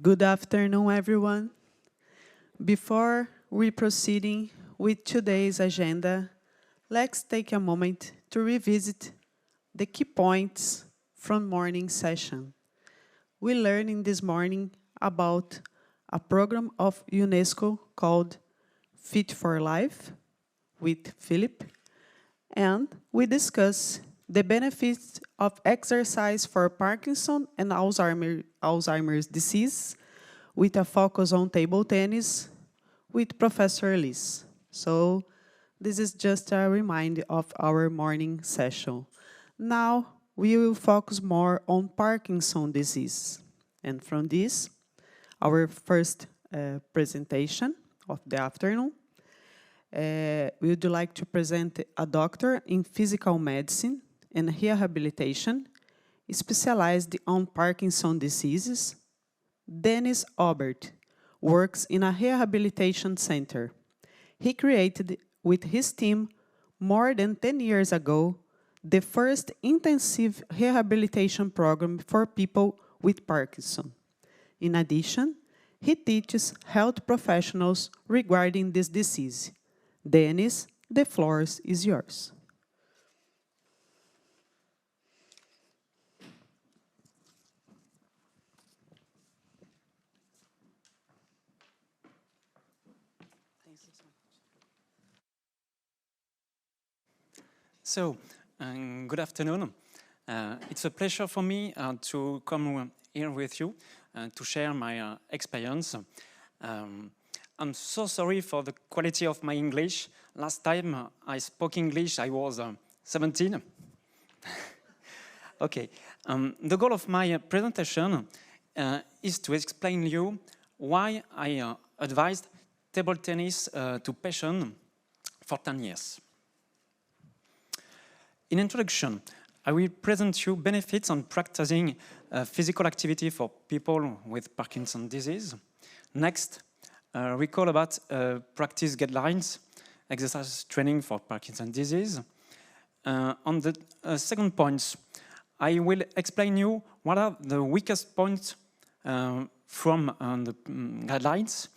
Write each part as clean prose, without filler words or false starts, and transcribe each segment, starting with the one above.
Good afternoon, everyone. Before we proceeding with today's agenda, let's take a moment to revisit the key points from morning session. We learned this morning about a program of UNESCO called Fit for Life with Philip, and we discuss the benefits of exercise for Parkinson and Alzheimer's disease with a focus on table tennis with Professor Liz. So this is just a reminder of our morning session. Now we will focus more on Parkinson disease. And from this, our first presentation of the afternoon, we would like to present a doctor in physical medicine and rehabilitation, specialized on Parkinson diseases. Dennis Aubert works in a rehabilitation center. He created, with his team, more than 10 years ago, the first intensive rehabilitation program for people with Parkinson. In addition, he teaches health professionals regarding this disease. Dennis, the floor is yours. So, good afternoon. It's a pleasure for me to come here with you to share my experience. I'm so sorry for the quality of my English. Last time I spoke English, I was 17. Okay. The goal of my presentation is to explain you why I advised table tennis to patients for 10 years. In introduction, I will present you benefits on practicing physical activity for people with Parkinson's disease. Next, recall about practice guidelines, exercise training for Parkinson's disease. On the second point, I will explain you what are the weakest points from the guidelines.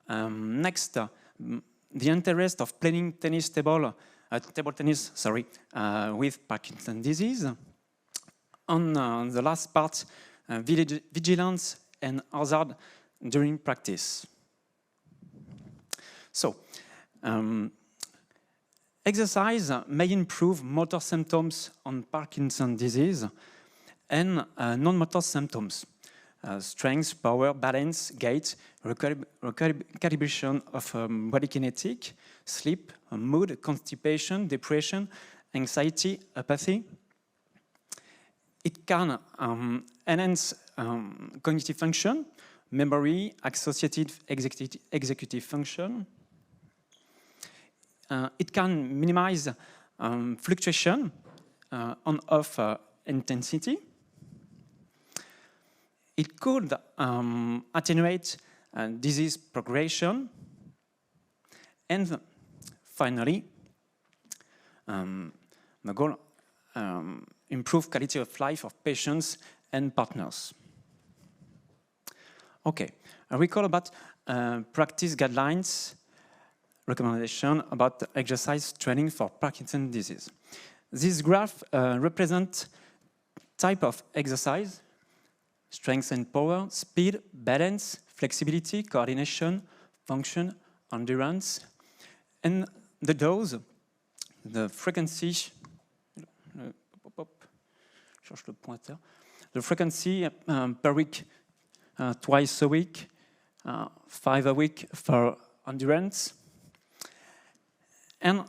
Next, the interest of playing table tennis, with Parkinson's disease. On the last part, vigilance and hazard during practice. So, exercise may improve motor symptoms on Parkinson's disease and non-motor symptoms. Strength, power, balance, gait, recalibration of body kinetic, sleep, mood, constipation, depression, anxiety, apathy. It can enhance cognitive function, memory, associative executive function. It can minimize fluctuation on-off intensity. It could attenuate disease progression. And finally, the goal, improve quality of life of patients and partners. Okay, I recall about practice guidelines, recommendation about exercise training for Parkinson's disease. This graph represents type of exercise: strength and power, speed, balance, flexibility, coordination, function, endurance, and the dose, the frequency, the frequency per week, twice a week, 5 a week for endurance. And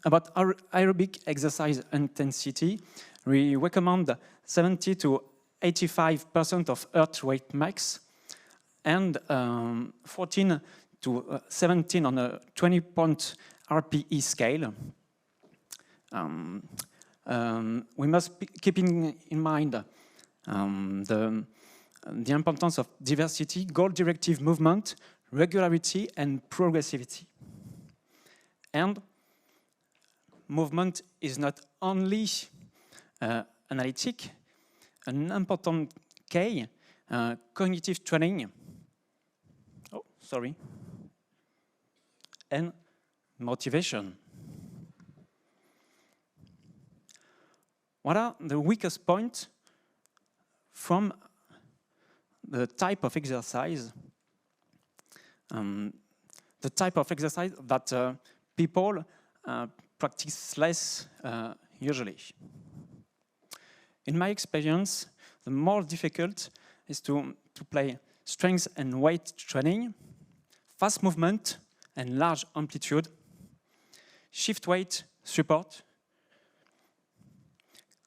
about aerobic exercise intensity, we recommend 70 to 85% of heart rate max, and 14 to 17 on a 20-point RPE scale. We must keep in mind the importance of diversity, goal-directive movement, regularity, and progressivity. And movement is not only analytic. An important key cognitive training, and motivation. What are the weakest points from the type of exercise? The type of exercise that people practice less usually. In my experience, the more difficult is to play strength and weight training, fast movement and large amplitude, shift weight support,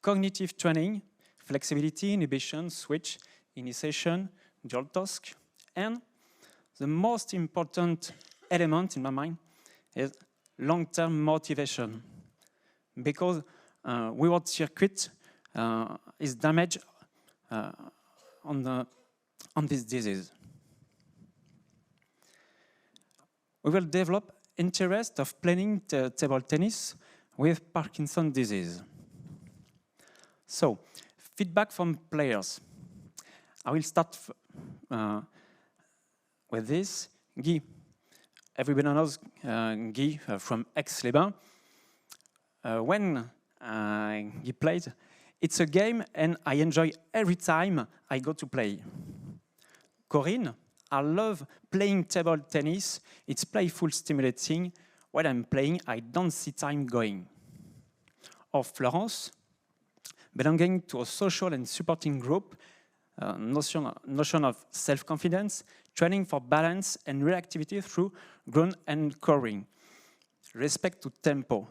cognitive training, flexibility, inhibition, switch, initiation, dual task, and the most important element in my mind is long-term motivation, because reward circuit is damaged on this disease. We will develop interest of playing table tennis with Parkinson's disease. So, feedback from players. I will start with this. Guy. Everybody knows Guy from Aix-les-Bains. When Guy plays, it's a game and I enjoy every time I go to play. Corinne, I love playing table tennis. It's playful, stimulating. When I'm playing, I don't see time going. Or Florence, belonging to a social and supporting group, notion of self-confidence, training for balance and reactivity through ground and coring, respect to tempo.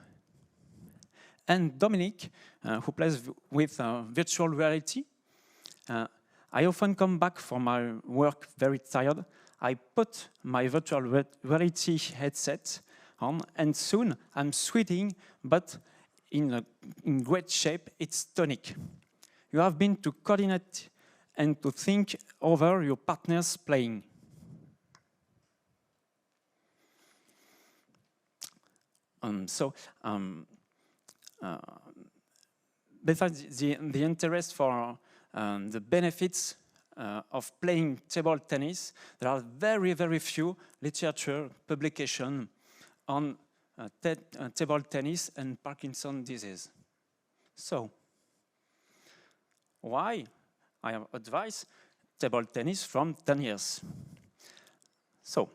And Dominique, who plays with virtual reality. I often come back from my work very tired. I put my virtual reality headset on, and soon I'm sweating, but in great shape. It's tonic. You have been to coordinate and to think over your partner's playing. Besides the interest for the benefits of playing table tennis, there are very, very few literature publications on table tennis and Parkinson's disease. So, why I have advised table tennis from 10 years. So,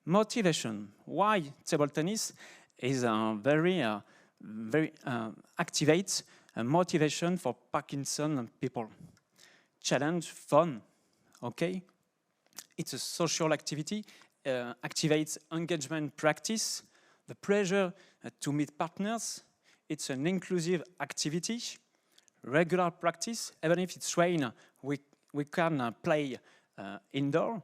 motivation. Why table tennis is very activates motivation for Parkinson people. Challenge, fun, okay? It's a social activity, activates engagement practice, the pleasure to meet partners. It's an inclusive activity, regular practice. Even if it's rain, we can play indoor.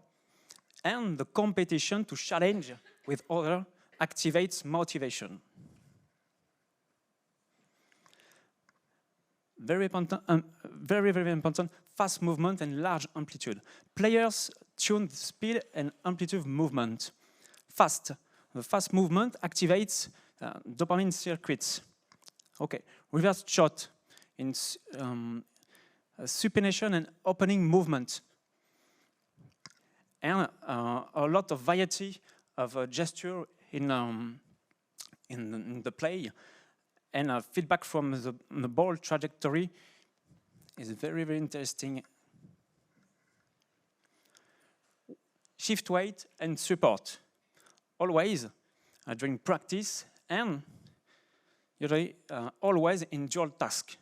And the competition to challenge with others activates motivation. Very important, fast movement and large amplitude. Players tune the speed and amplitude of movement. The fast movement activates dopamine circuits. Okay, reverse shot in supination and opening movement. And a lot of variety of gesture in the play, and feedback from the ball trajectory is very, very interesting. Shift weight and support, always during practice and usually always in dual task.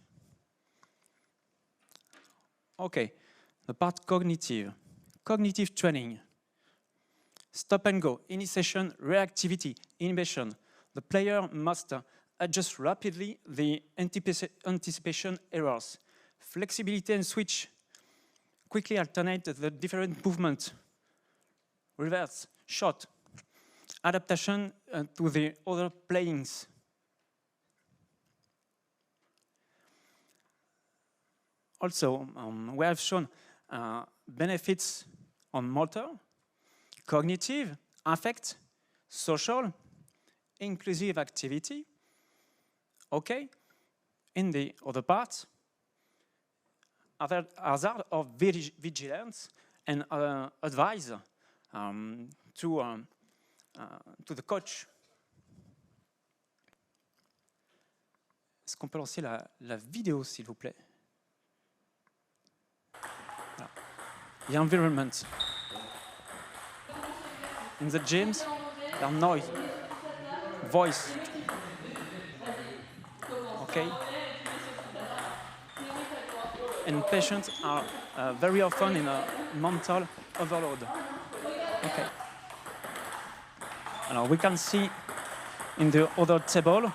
Okay, the part cognitive training. Stop and go, initiation, reactivity, inhibition. The player must adjust rapidly the anticipation errors. Flexibility and switch. Quickly alternate the different movements. Reverse, shot. Adaptation to the other playings. Also, we have shown benefits on motor, cognitive, affect, social, inclusive activity. Okay, in the other part, hazard of vigilance and advice to the coach. Est-ce qu'on peut lancer la vidéo, s'il vous plaît? Voilà. The environment. In the gyms, there's noise, voice. Okay? And patients are very often in a mental overload. Okay. Now we can see in the other table,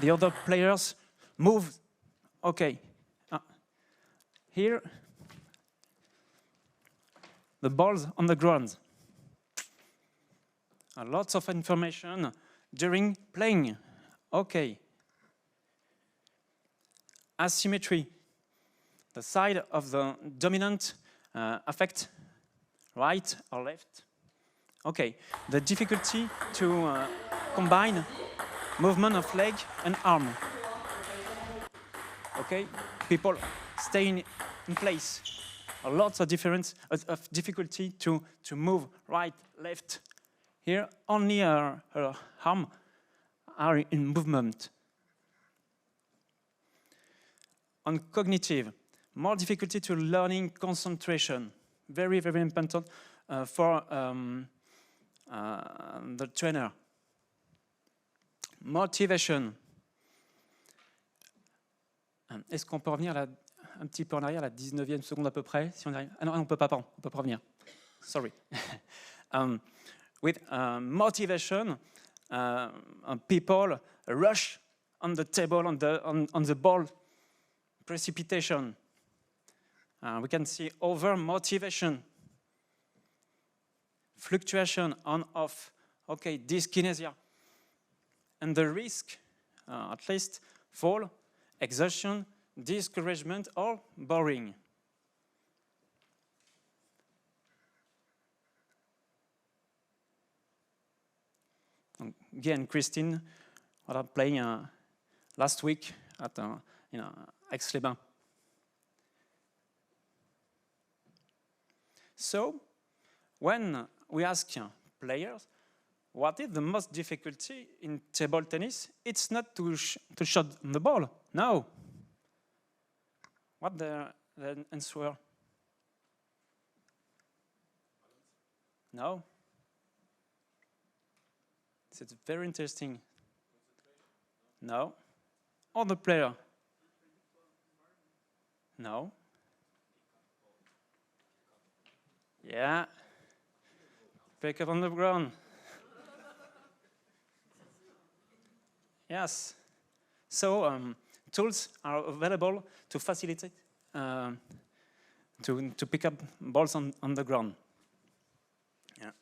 the other players move. Okay. Here, the balls on the ground. Lots of information during playing. Okay. Asymmetry. The side of the dominant affect right or left. Okay. The difficulty to combine movement of leg and arm. Okay. People stay in place. Lots of difference of difficulty to move right, left. Here, only her arm are in movement. On cognitive, more difficulty to learning concentration. Very, very important for the trainer. Motivation. Est-ce qu'on peut revenir là, un petit peu en arrière, la 19e seconde à peu près, si on arrive. Ah non, on peut pas, pardon, on peut pas revenir. Sorry. With motivation, people rush on the table, on the ball, precipitation. We can see over motivation, fluctuation on off. Okay, dyskinesia, and the risk, at least, fall, exhaustion, discouragement, or boring. Guy and Christine are playing last week at Aix-les-Bains. So, when we ask players, what is the most difficulty in table tennis? It's not to shot the ball. No. What the answer? No. It's very interesting. No. Other player? No. Yeah. Pick up on the ground. Yes. So tools are available to facilitate to pick up balls on the ground. Yeah.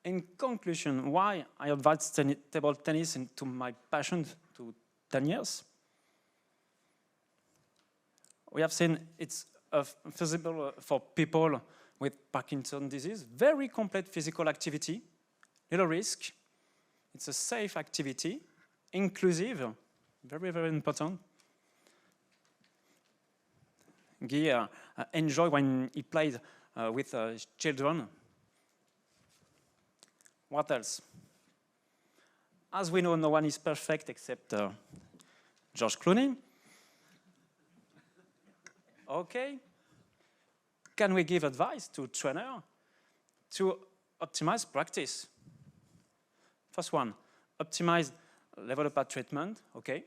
In conclusion, why I advanced table tennis into my passion to 10 years? We have seen it's feasible for people with Parkinson's disease, very complete physical activity, little risk. It's a safe activity, inclusive, very, very important. Guy enjoy when he plays with children. What else? As we know, no one is perfect except George Clooney. Okay. Can we give advice to trainer to optimize practice? First one, optimize level up treatment, okay.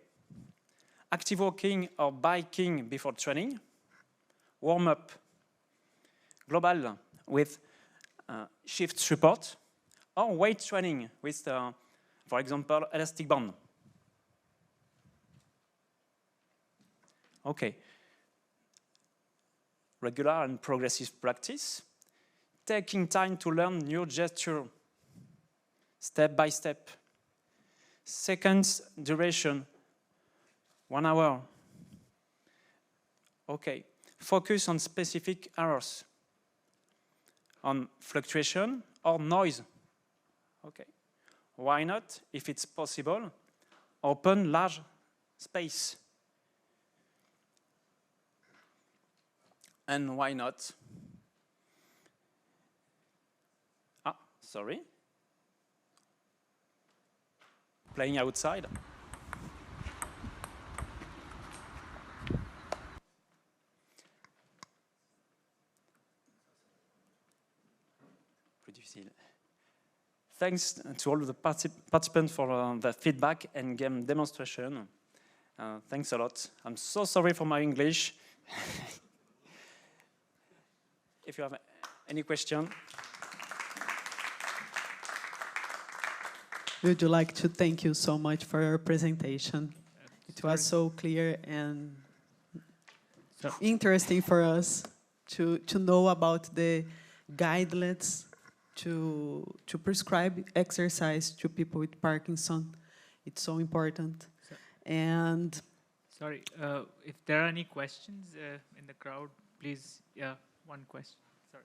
Active walking or biking before training. Warm up. Global with shift support. Or weight training with, for example, elastic band. Okay. Regular and progressive practice. Taking time to learn new gesture. Step by step. Seconds duration, 1 hour. Okay. Focus on specific errors. On fluctuation or noise. Okay. Why not, if it's possible, open large space. And why not? Ah, sorry. Playing outside. Plus difficile. Thanks to all of the participants for the feedback and game demonstration. Thanks a lot. I'm so sorry for my English. If you have any question. Would you like to thank you so much for your presentation? It was so clear and interesting for us to know about the guidelines to prescribe exercise to people with Parkinson. It's so important. And sorry, if there are any questions in the crowd, please, yeah, one question. Sorry.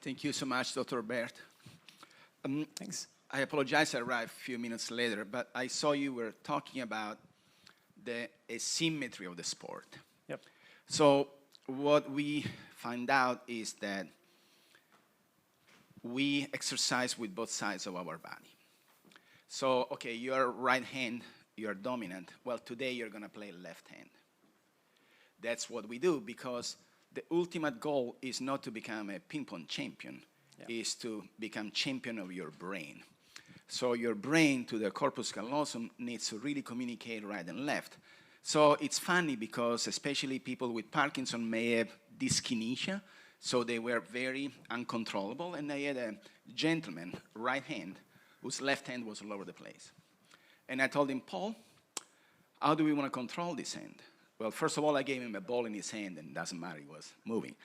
Thank you so much, Dr. Bert. Thanks. I apologize I arrived a few minutes later, but I saw you were talking about the asymmetry of the sport. Yep. So what we find out is that we exercise with both sides of our body. So, okay, you're right hand, you're dominant. Well, today you're going to play left hand. That's what we do because the ultimate goal is not to become a ping pong champion, is to become champion of your brain. So your brain to the corpus callosum needs to really communicate right and left. So it's funny because especially people with Parkinson may have dyskinesia, so they were very uncontrollable, and I had a gentleman, right hand, whose left hand was all over the place. And I told him, Paul, how do we want to control this hand? Well, first of all, I gave him a ball in his hand, and it doesn't matter, he was moving.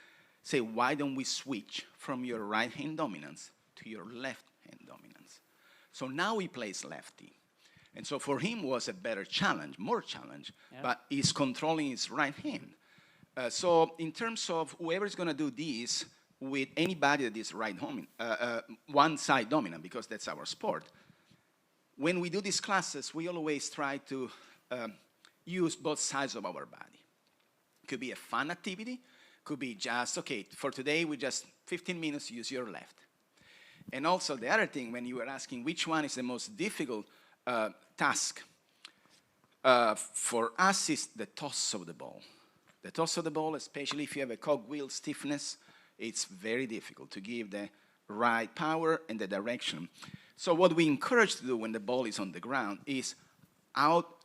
Say, why don't we switch from your right hand dominance to your left hand dominance? So now he plays lefty. And so for him was a better challenge, more challenge, but he's controlling his right hand. So in terms of whoever's going to do this with anybody that is one side dominant, because that's our sport, when we do these classes, we always try to use both sides of our body. Could be a fun activity, could be just, okay, for today, we just 15 minutes, use your left. And also the other thing, when you were asking which one is the most difficult task, for us is the toss of the ball. The toss of the ball, especially if you have a cogwheel stiffness, it's very difficult to give the right power and the direction. So what we encourage to do when the ball is on the ground is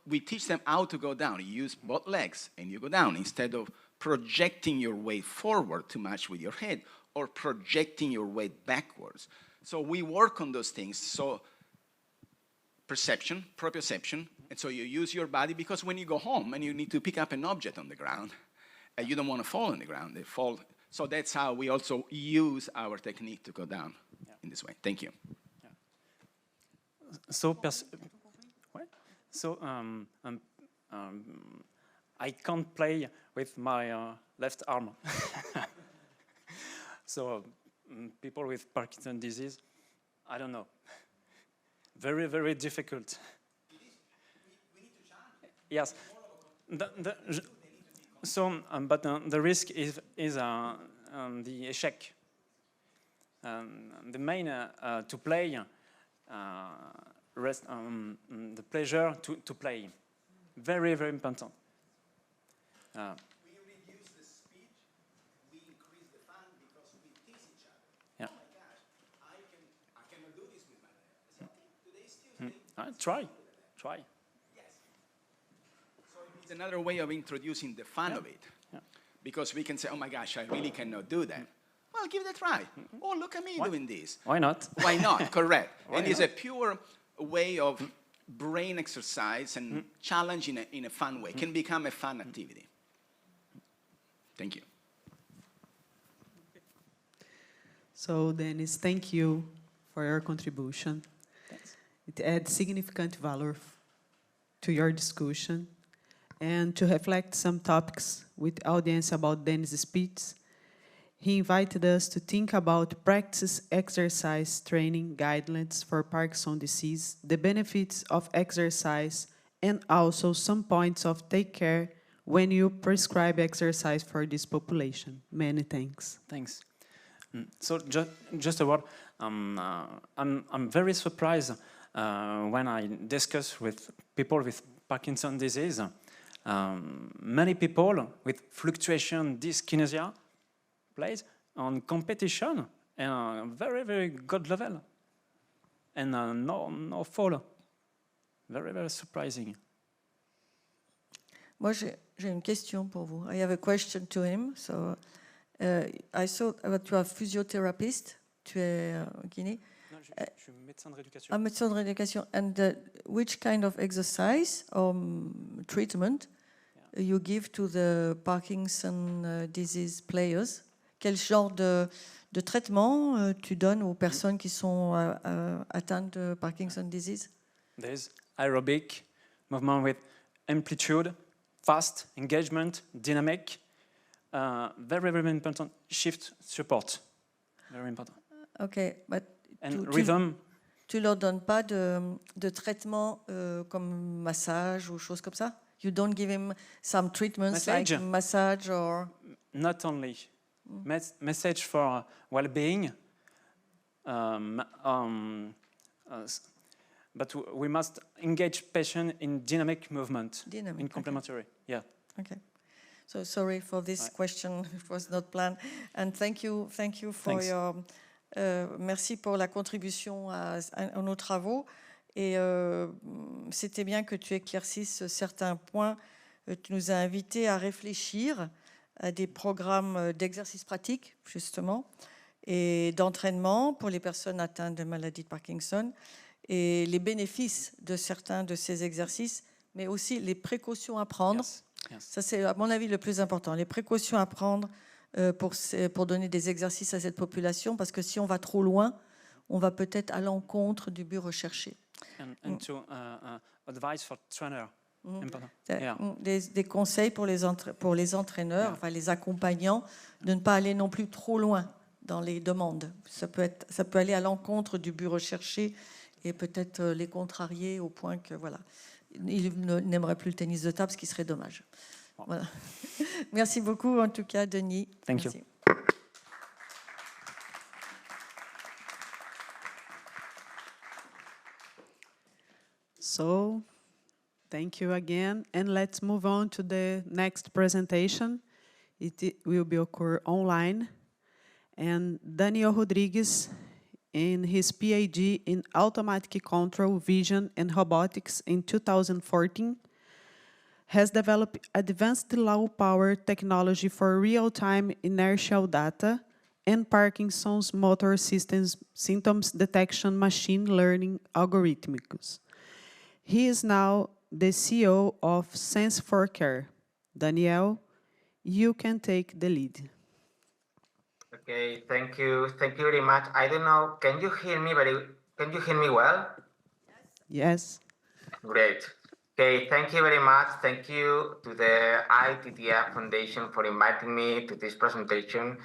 we teach them how to go down. You use both legs and you go down instead of projecting your weight forward too much with your head or projecting your weight backwards. So we work on those things. So perception, proprioception, and so you use your body because when you go home and you need to pick up an object on the ground, you don't want to fall on the ground. They fall. So that's how we also use our technique to go down in this way. Thank you. So, I can't play with my left arm. So people with Parkinson's disease, I don't know. Very, very difficult. We need to challenge. Yes. But the risk is the échec. The main to play, the pleasure to play. Very, very important. We reduce the speed, we increase the fun because we tease each other. Yeah. Oh my gosh, I cannot do this with my left. I said, okay, today's Tuesday. Try. Yes. So it's another way of introducing the fun of it. Yeah. Because we can say, oh my gosh, I really cannot do that. Well, give it a try. Oh, look at me doing this. Why not? Why not? Correct. And it's a pure way of brain exercise and challenge in a fun way. Can become a fun activity. Thank you. so, Dennis, thank you for your contribution. Thanks. It adds significant value to your discussion and to reflect some topics with audience about Dennis' speech. He invited us to think about practice exercise training guidelines for Parkinson's disease, the benefits of exercise, and also some points of take care when you prescribe exercise for this population. Many thanks. Thanks. So just a word. I'm very surprised when I discuss with people with Parkinson's disease. Many people with fluctuation dyskinesia plays on competition and a very, very good level. And no fall. Very, very surprising. Moi, j'ai une question pour vous. I have a question to him. So, I saw that you are physiotherapist. Tu es au Guinée. Non, je suis médecin de rééducation. Un médecin de rééducation. And which kind of exercise or treatment you give to the Parkinson disease players? Quel genre de traitement tu donnes aux personnes qui sont atteintes de Parkinson disease? There's aerobic movement with amplitude, fast engagement, dynamic, very, very important. Shift support, very important. Okay, but And rhythm. Tu leur donnes pas de traitement comme massage ou choses comme ça? You don't give him some treatments like massage or... Not only. Message for well-being, but we must engage patient in dynamic movement, in complementary. Okay. Yeah. Okay. So sorry for this question, it was not planned. And thank you for Thanks. your... merci pour la contribution à nos travaux. Et c'était bien que tu éclaircisses certains points. Tu nous as invités à réfléchir à des programmes d'exercice pratique, justement, et d'entraînement pour les personnes atteintes de maladie de Parkinson, et les bénéfices de certains de ces exercices, mais aussi les précautions à prendre. Yes. Ça, c'est, à mon avis, le plus important. Les précautions à prendre pour donner des exercices à cette population, parce que si on va trop loin, on va peut-être à l'encontre du but recherché. And to advice for trainer. Important. Yeah. Des conseils pour les entraîneurs, enfin les accompagnants, de ne pas aller non plus trop loin dans les demandes. Ça peut aller à l'encontre du but recherché et peut-être les contrarier au point que voilà, ils n'aimeraient plus le tennis de table, ce qui serait dommage. Voilà. Merci beaucoup en tout cas, Denis. Thank Merci. you. So, thank you again, and let's move on to the next presentation. It will be occur online, and Daniel Rodrigues, in his PhD in automatic control, vision, and robotics in 2014, has developed advanced low-power technology for real-time inertial data and Parkinson's motor symptoms detection machine learning algorithms. He is now the CEO of Sense4Care. Daniel, you can take the lead. Okay, thank you very much. I don't know, can you hear me well? Yes. Great. Okay, thank you very much. Thank you to the ITTF Foundation for inviting me to this presentation.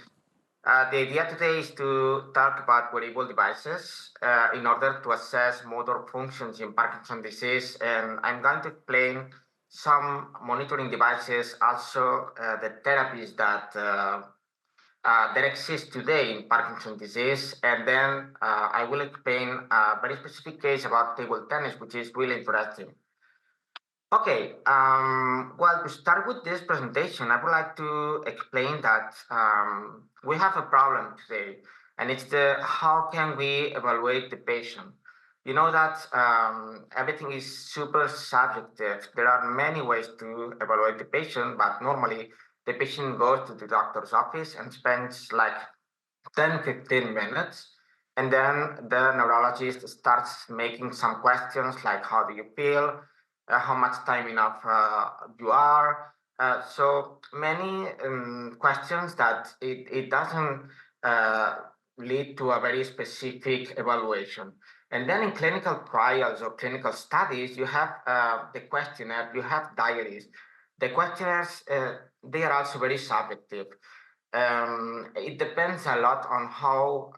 The idea today is to talk about wearable devices in order to assess motor functions in Parkinson's disease, and I'm going to explain some monitoring devices, also the therapies that exist today in Parkinson's disease, and then I will explain a very specific case about table tennis, which is really interesting. Okay, well, to start with this presentation, I would like to explain that we have a problem today, and it's how can we evaluate the patient? You know that everything is super subjective. There are many ways to evaluate the patient, but normally the patient goes to the doctor's office and spends like 10-15 minutes. And then the neurologist starts making some questions like, how do you feel? How much time enough you are? So many questions that it doesn't lead to a very specific evaluation. And then in clinical trials or clinical studies, you have the questionnaire, you have diaries. The questionnaires, they are also very subjective. It depends a lot on how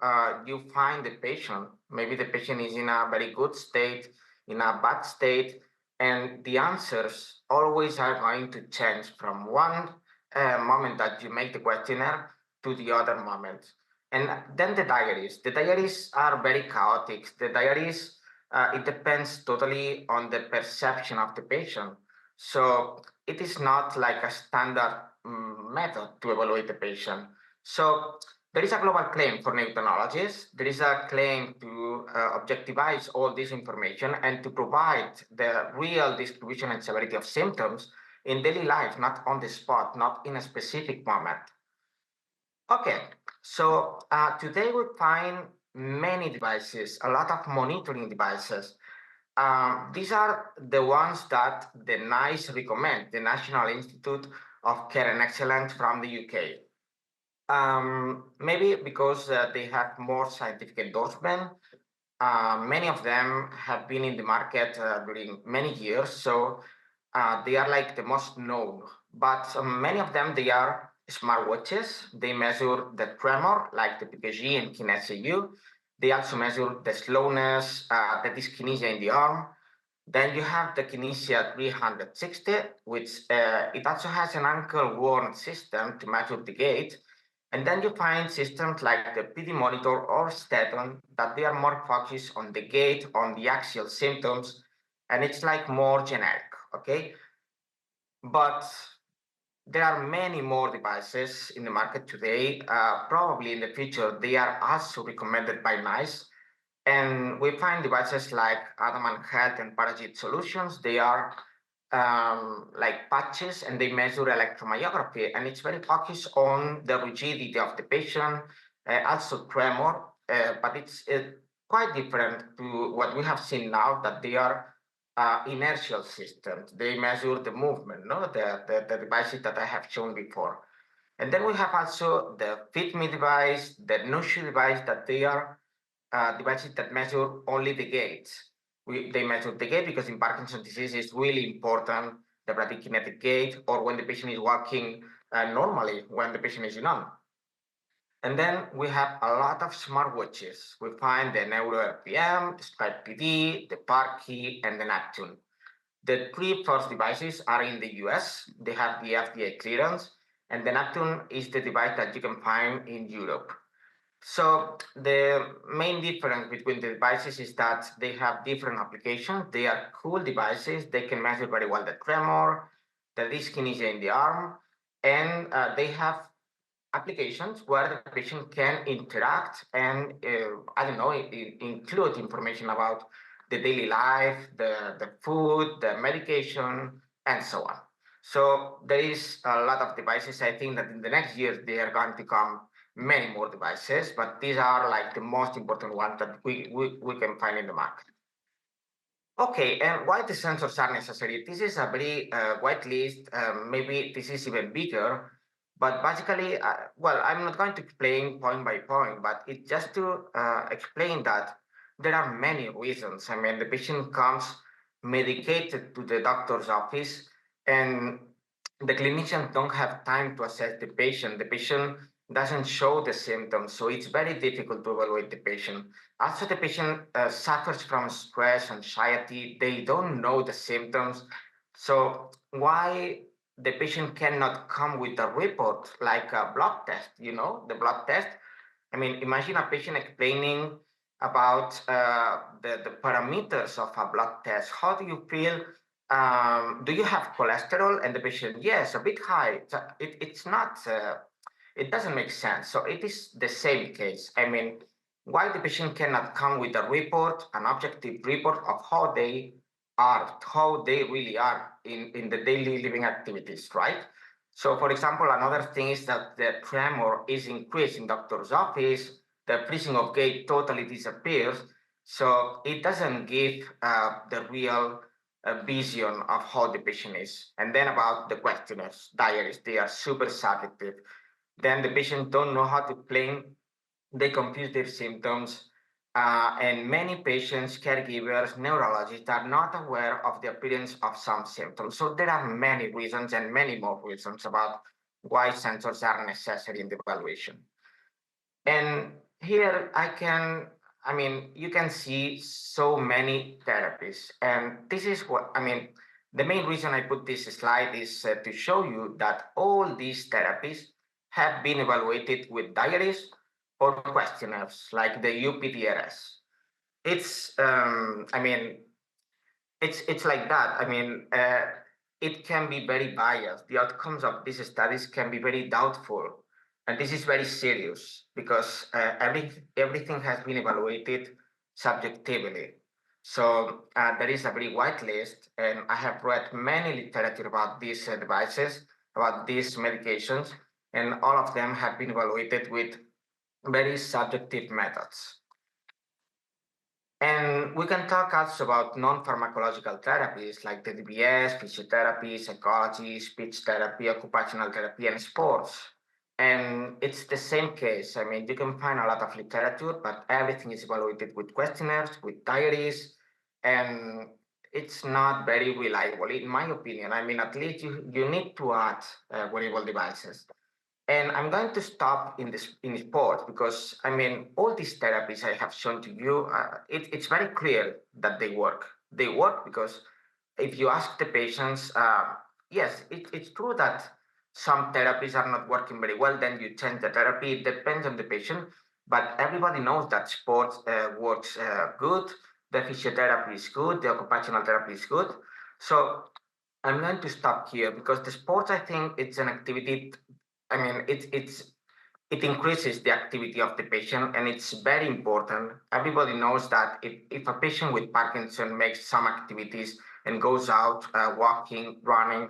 you find the patient. Maybe the patient is in a very good state, in a bad state, and the answers always are going to change from one moment that you make the questionnaire to the other moment. And then the diaries are very chaotic. The diaries, it depends totally on the perception of the patient. So it is not like a standard method to evaluate the patient. So there is a global claim for neurodegeneratives. There is a claim to objectivize all this information and to provide the real distribution and severity of symptoms in daily life, not on the spot, not in a specific moment. Okay, so today we find many devices, a lot of monitoring devices. These are the ones that the NICE recommend, the National Institute of Care and Excellence from the UK. Maybe because they have more scientific endorsement. Many of them have been in the market during many years, so they are like the most known. But many of them, they are smartwatches. They measure the tremor, like the PKG and KinesioU. They also measure the slowness, the dyskinesia in the arm. Then you have the Kinesia 360, which it also has an ankle worn system to measure the gait. And then you find systems like the PD monitor or Staton that they are more focused on the gait, on the axial symptoms, and it's like more generic, okay? But there are many more devices in the market today. Probably in the future, they are also recommended by NICE. And we find devices like Adamant Health and Paragit Solutions. They are like patches and they measure electromyography. And it's very focused on the rigidity of the patient, also tremor, but it's quite different to what we have seen now that they are inertial systems. They measure the movement, no? The devices that I have shown before. And then we have also the FitMe device, the Nushu device that they are devices that measure only the gait. They measure the gait because in Parkinson's disease it's really important, the bradykinetic gait, or when the patient is walking normally, when the patient is young. And then we have a lot of smartwatches. We find the Neuro RPM, the Stride PD, the Parkey, and the Neptune. The three first devices are in the US. They have the FDA clearance, and the Neptune is the device that you can find in Europe. So the main difference between the devices is that they have different applications. They are cool devices. They can measure very well the tremor, the dyskinesia in the arm, and they have applications where the patient can interact and, I don't know, include information about the daily life, the food, the medication, and so on. So there is a lot of devices. I think that in the next years, they are going to come many more devices, but these are like the most important ones that we can find in the market. Okay, and why the sensors are necessary? This is a very wide list. Maybe this is even bigger, but basically, well, I'm not going to explain point by point, but it's just to explain that there are many reasons. I mean, the patient comes medicated to the doctor's office, and the clinicians don't have time to assess the patient. The patient doesn't show the symptoms, so it's very difficult to evaluate the patient. Also, the patient suffers from stress, anxiety. They don't know the symptoms. So why the patient cannot come with a report like a blood test, you know, the blood test? I mean, imagine a patient explaining about the parameters of a blood test. How do you feel? Do you have cholesterol? And the patient, yes, a bit high. It's not, it doesn't make sense. So it is the same case. I mean, why the patient cannot come with a report, an objective report of how they are, how they really are in the daily living activities, right? So for example, another thing is that the tremor is increased in doctor's office, the freezing of gait totally disappears. So it doesn't give the real vision of how the patient is. And then about the questionnaires, diaries, they are super subjective. Then the patient don't know how to claim, they confuse their symptoms, and many patients, caregivers, neurologists are not aware of the appearance of some symptoms. So there are many reasons and many more reasons about why sensors are necessary in the evaluation. And here I can I mean, you can see so many therapies. And this is what, I mean, the main reason I put this slide is to show you that all these therapies have been evaluated with diaries or questionnaires like the UPDRS. It's, I mean, it's like that. I mean, it can be very biased. The outcomes of these studies can be very doubtful, and this is very serious because everything has been evaluated subjectively. So there is a very wide list, and I have read many literature about these devices, about these medications, and all of them have been evaluated with very subjective methods. And we can talk also about non-pharmacological therapies like the DBS, physiotherapy, psychology, speech therapy, occupational therapy, and sports. And it's the same case. I mean, you can find a lot of literature, but everything is evaluated with questionnaires, with diaries, and it's not very reliable, in my opinion. I mean, at least you need to add wearable devices. And I'm going to stop in sports because I mean all these therapies I have shown to you, it's very clear that they work. They work because if you ask the patients, yes, it's true that some therapies are not working very well. Then you change the therapy. It depends on the patient, but everybody knows that sports works good. The physiotherapy is good. The occupational therapy is good. So I'm going to stop here because the sports, I think, it's an activity. I mean, it increases the activity of the patient, and it's very important. Everybody knows that if a patient with Parkinson makes some activities and goes out walking, running,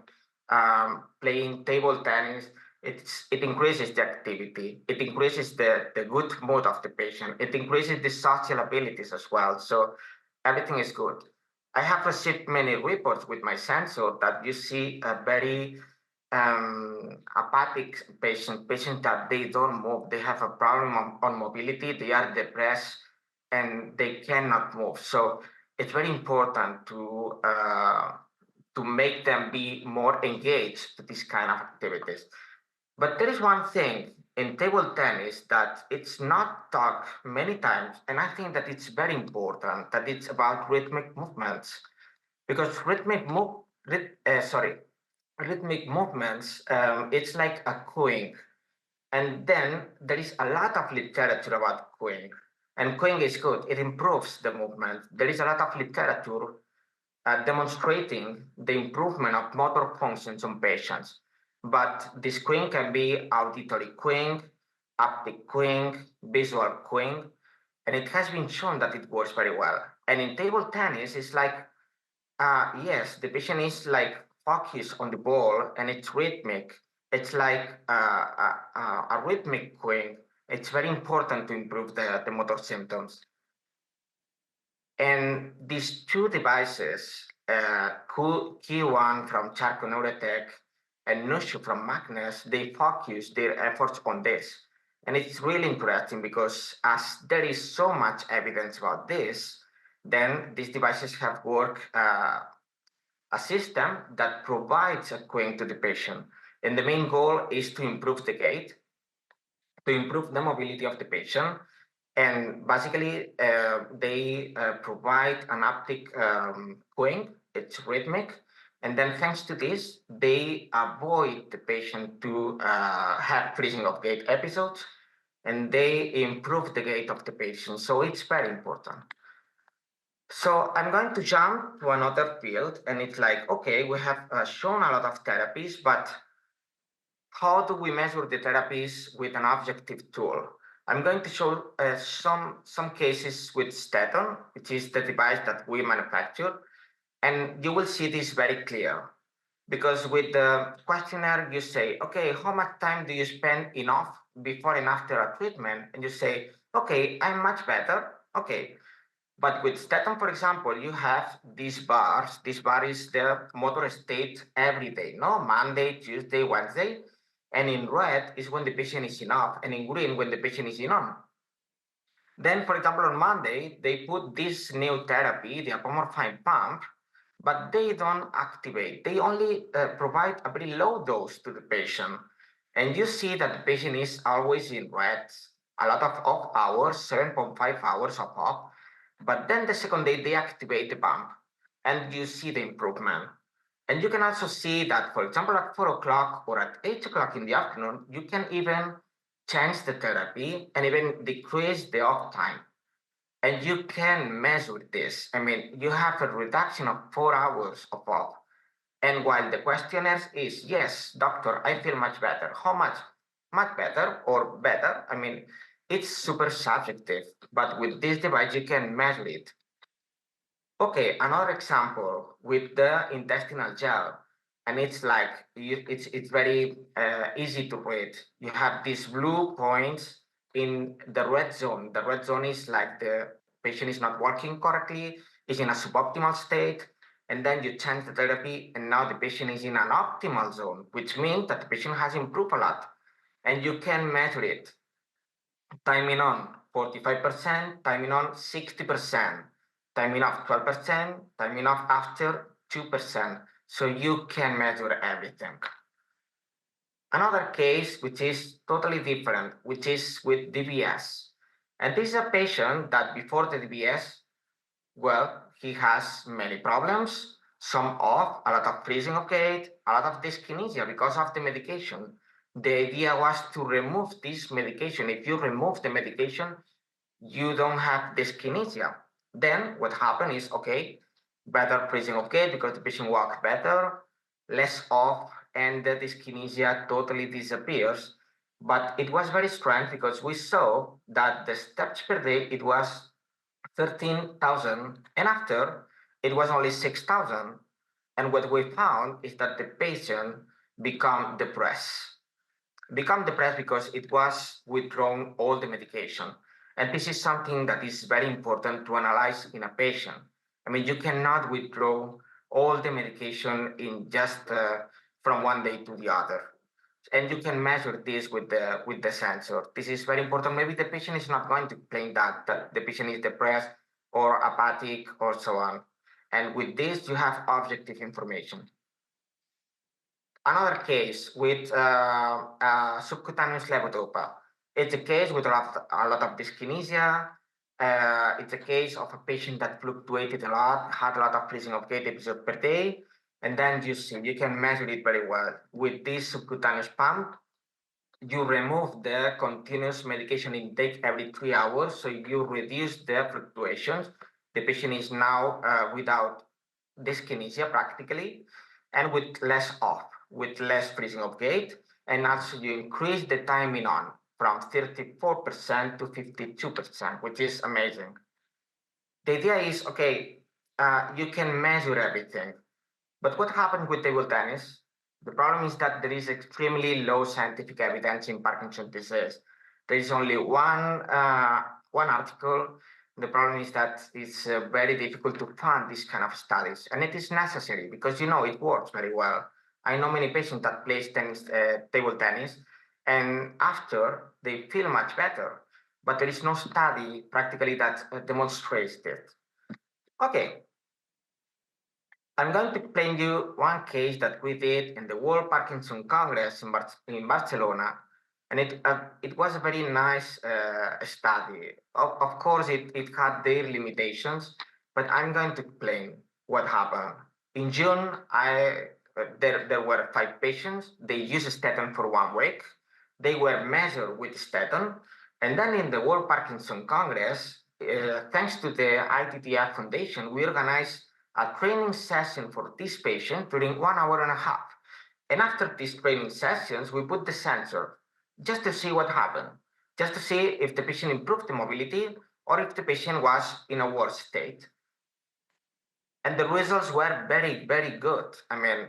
playing table tennis, it increases the activity. It increases the good mood of the patient. It increases the social abilities as well. So everything is good. I have received many reports with my sensor that you see a very apathic patient that they don't move. They have a problem on mobility. They are depressed and they cannot move. So it's very important to make them be more engaged to this kind of activities. But there is one thing in table tennis that it's not talked many times, and I think that it's very important that it's about rhythmic movements because rhythmic movements, it's like a cooing. And then there is a lot of literature about cooing. And cooing is good, it improves the movement. There is a lot of literature demonstrating the improvement of motor functions on patients. But this cooing can be auditory cooing, haptic cooing, visual cooing, and it has been shown that it works very well. And in table tennis, it's like yes, the patient is like focused on the ball and it's rhythmic. It's like a rhythmic cooing. It's very important to improve the motor symptoms. And these two devices, Q1 from Charco Neurotech and Nushu from Magnus, they focus their efforts on this. And it's really interesting because as there is so much evidence about this, then these devices have worked a system that provides a cooing to the patient. And the main goal is to improve the gait, to improve the mobility of the patient. And basically, they provide an haptic cooing, it's rhythmic. And then thanks to this, they avoid the patient to have freezing of gait episodes, and they improve the gait of the patient. So it's very important. So I'm going to jump to another field, and it's like, okay, we have shown a lot of therapies, but how do we measure the therapies with an objective tool? I'm going to show some cases with Staton, which is the device that we manufacture, and you will see this very clear. Because with the questionnaire, you say, okay, how much time do you spend enough before and after a treatment? And you say, okay, I'm much better. Okay, but with Staton, for example, you have these bars. This bar is the motor state every day, no? Monday, Tuesday, Wednesday. And in red is when the patient is in off, and in green when the patient is in on. Then, for example, on Monday, they put this new therapy, the apomorphine pump, but they don't activate. They only provide a very low dose to the patient. And you see that the patient is always in red. a lot of off hours, 7.5 hours of off. But then the second day, they activate the pump and you see the improvement. And you can also see that, for example, at 4 o'clock or at 8 o'clock in the afternoon, you can even change the therapy and even decrease the off time. And you can measure this. I mean, you have a reduction of 4 hours of off. And while the questionnaire is, yes, doctor, I feel much better. How much? Much better or better? I mean, it's super subjective, but with this device, you can measure it. Okay, another example with the intestinal gel, and it's like, it's very easy to read. You have these blue points in the red zone. The red zone is like the patient is not working correctly, is in a suboptimal state, and then you change the therapy, and now the patient is in an optimal zone, which means that the patient has improved a lot, and you can measure it. Timing on 45%, timing on 60%, timing off 12%, timing off after 2%. So you can measure everything. Another case, which is totally different, which is with DBS. And this is a patient that before the DBS, well, he has many problems, some off, a lot of freezing of gait, a lot of dyskinesia because of the medication. The idea was to remove this medication. If you remove the medication, you don't have dyskinesia. Then what happened is, okay, better freezing of gait because the patient walks better, less off, and the dyskinesia totally disappears. But it was very strange because we saw that the steps per day, it was 13,000, and after it was only 6,000. And what we found is that the patient become depressed because it was withdrawn all the medication. And this is something that is very important to analyze in a patient. I mean, you cannot withdraw all the medication in just from one day to the other. And you can measure this with the sensor. This is very important. Maybe the patient is not going to claim that the patient is depressed or apathic or so on. And with this, you have objective information. Another case with subcutaneous levodopa. It's a case with a lot of dyskinesia. It's a case of a patient that fluctuated a lot, had a lot of freezing of gait episodes per day. And then you can measure it very well. With this subcutaneous pump, you remove the continuous medication intake every 3 hours. So you reduce the fluctuations. The patient is now without dyskinesia practically, and with less off, with less freezing of gait, and also you increase the timing on from 34% to 52%, which is amazing. The idea is, okay, you can measure everything, but what happened with table tennis? The problem is that there is extremely low scientific evidence in Parkinson's disease. There is only one article. The problem is that it's very difficult to fund this kind of studies, and it is necessary because it works very well. I know many patients that play table tennis, and after they feel much better, but there is no study practically that demonstrates it. Okay, I'm going to explain you one case that we did in the World Parkinson Congress in Barcelona, and it was a very nice study. Of course, it had their limitations, but I'm going to explain what happened. In June, there were 5 patients. They used statin for 1 week. They were measured with statin, and then in the World Parkinson Congress, thanks to the ITTF Foundation, we organized a training session for this patient during 1 hour and a half. And after these training sessions, we put the sensor just to see what happened, just to see if the patient improved the mobility or if the patient was in a worse state. And the results were very, very good. I mean,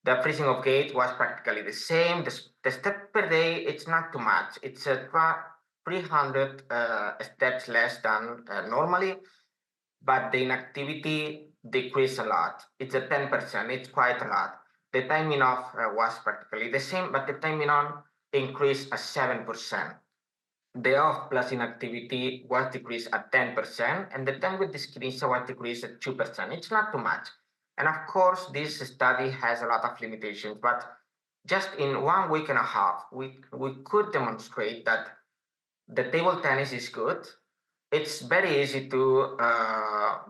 the freezing of gait was practically the same. The step per day, it's not too much. It's 300 steps less than normally, but the inactivity decreased a lot. It's 10%, it's quite a lot. The timing off was practically the same, but the timing on increased 7%. The off plus inactivity was decreased at 10%, and the time with dyskinesia was decreased at 2%. It's not too much. And of course, this study has a lot of limitations, but just in 1 week and a half, we could demonstrate that the table tennis is good. It's very easy to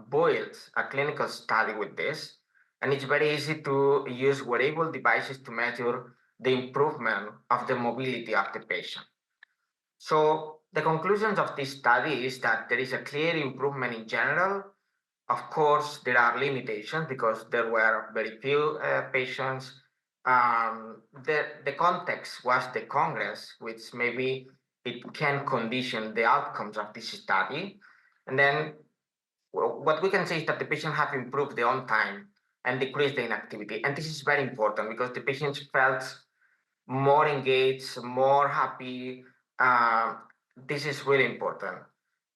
build a clinical study with this, and it's very easy to use wearable devices to measure the improvement of the mobility of the patient. So the conclusions of this study is that there is a clear improvement in general. Of course, there are limitations because there were very few patients. The context was the Congress, which maybe it can condition the outcomes of this study. And then what we can say is that the patients have improved the on time and decreased the inactivity. And this is very important because the patients felt more engaged, more happy. This is really important.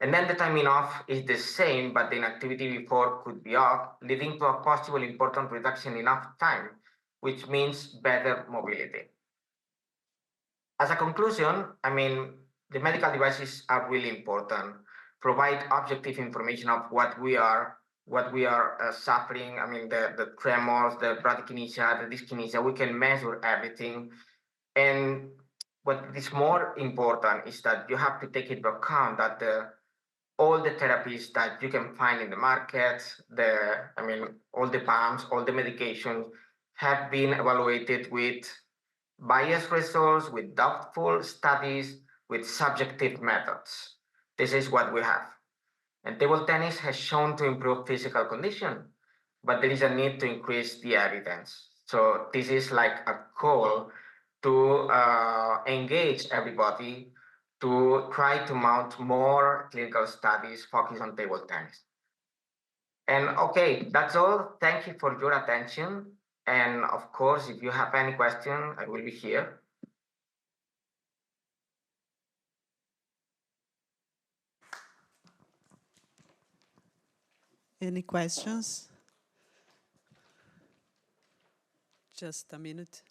And then the timing off is the same, but the inactivity before could be off, leading to a possible important reduction in off time, which means better mobility. As a conclusion, I mean, the medical devices are really important, provide objective information of what we are suffering. I mean, the tremors, the bradykinesia, the dyskinesia, we can measure everything. And what is more important is that you have to take into account that all the therapies that you can find in the market, all the pumps, all the medications have been evaluated with biased results, with doubtful studies, with subjective methods. This is what we have. And table tennis has shown to improve physical condition, but there is a need to increase the evidence. So this is like a call to engage everybody to try to mount more clinical studies focused on table tennis. And okay, that's all. Thank you for your attention. And of course, if you have any question, I will be here. Any questions? Just a minute.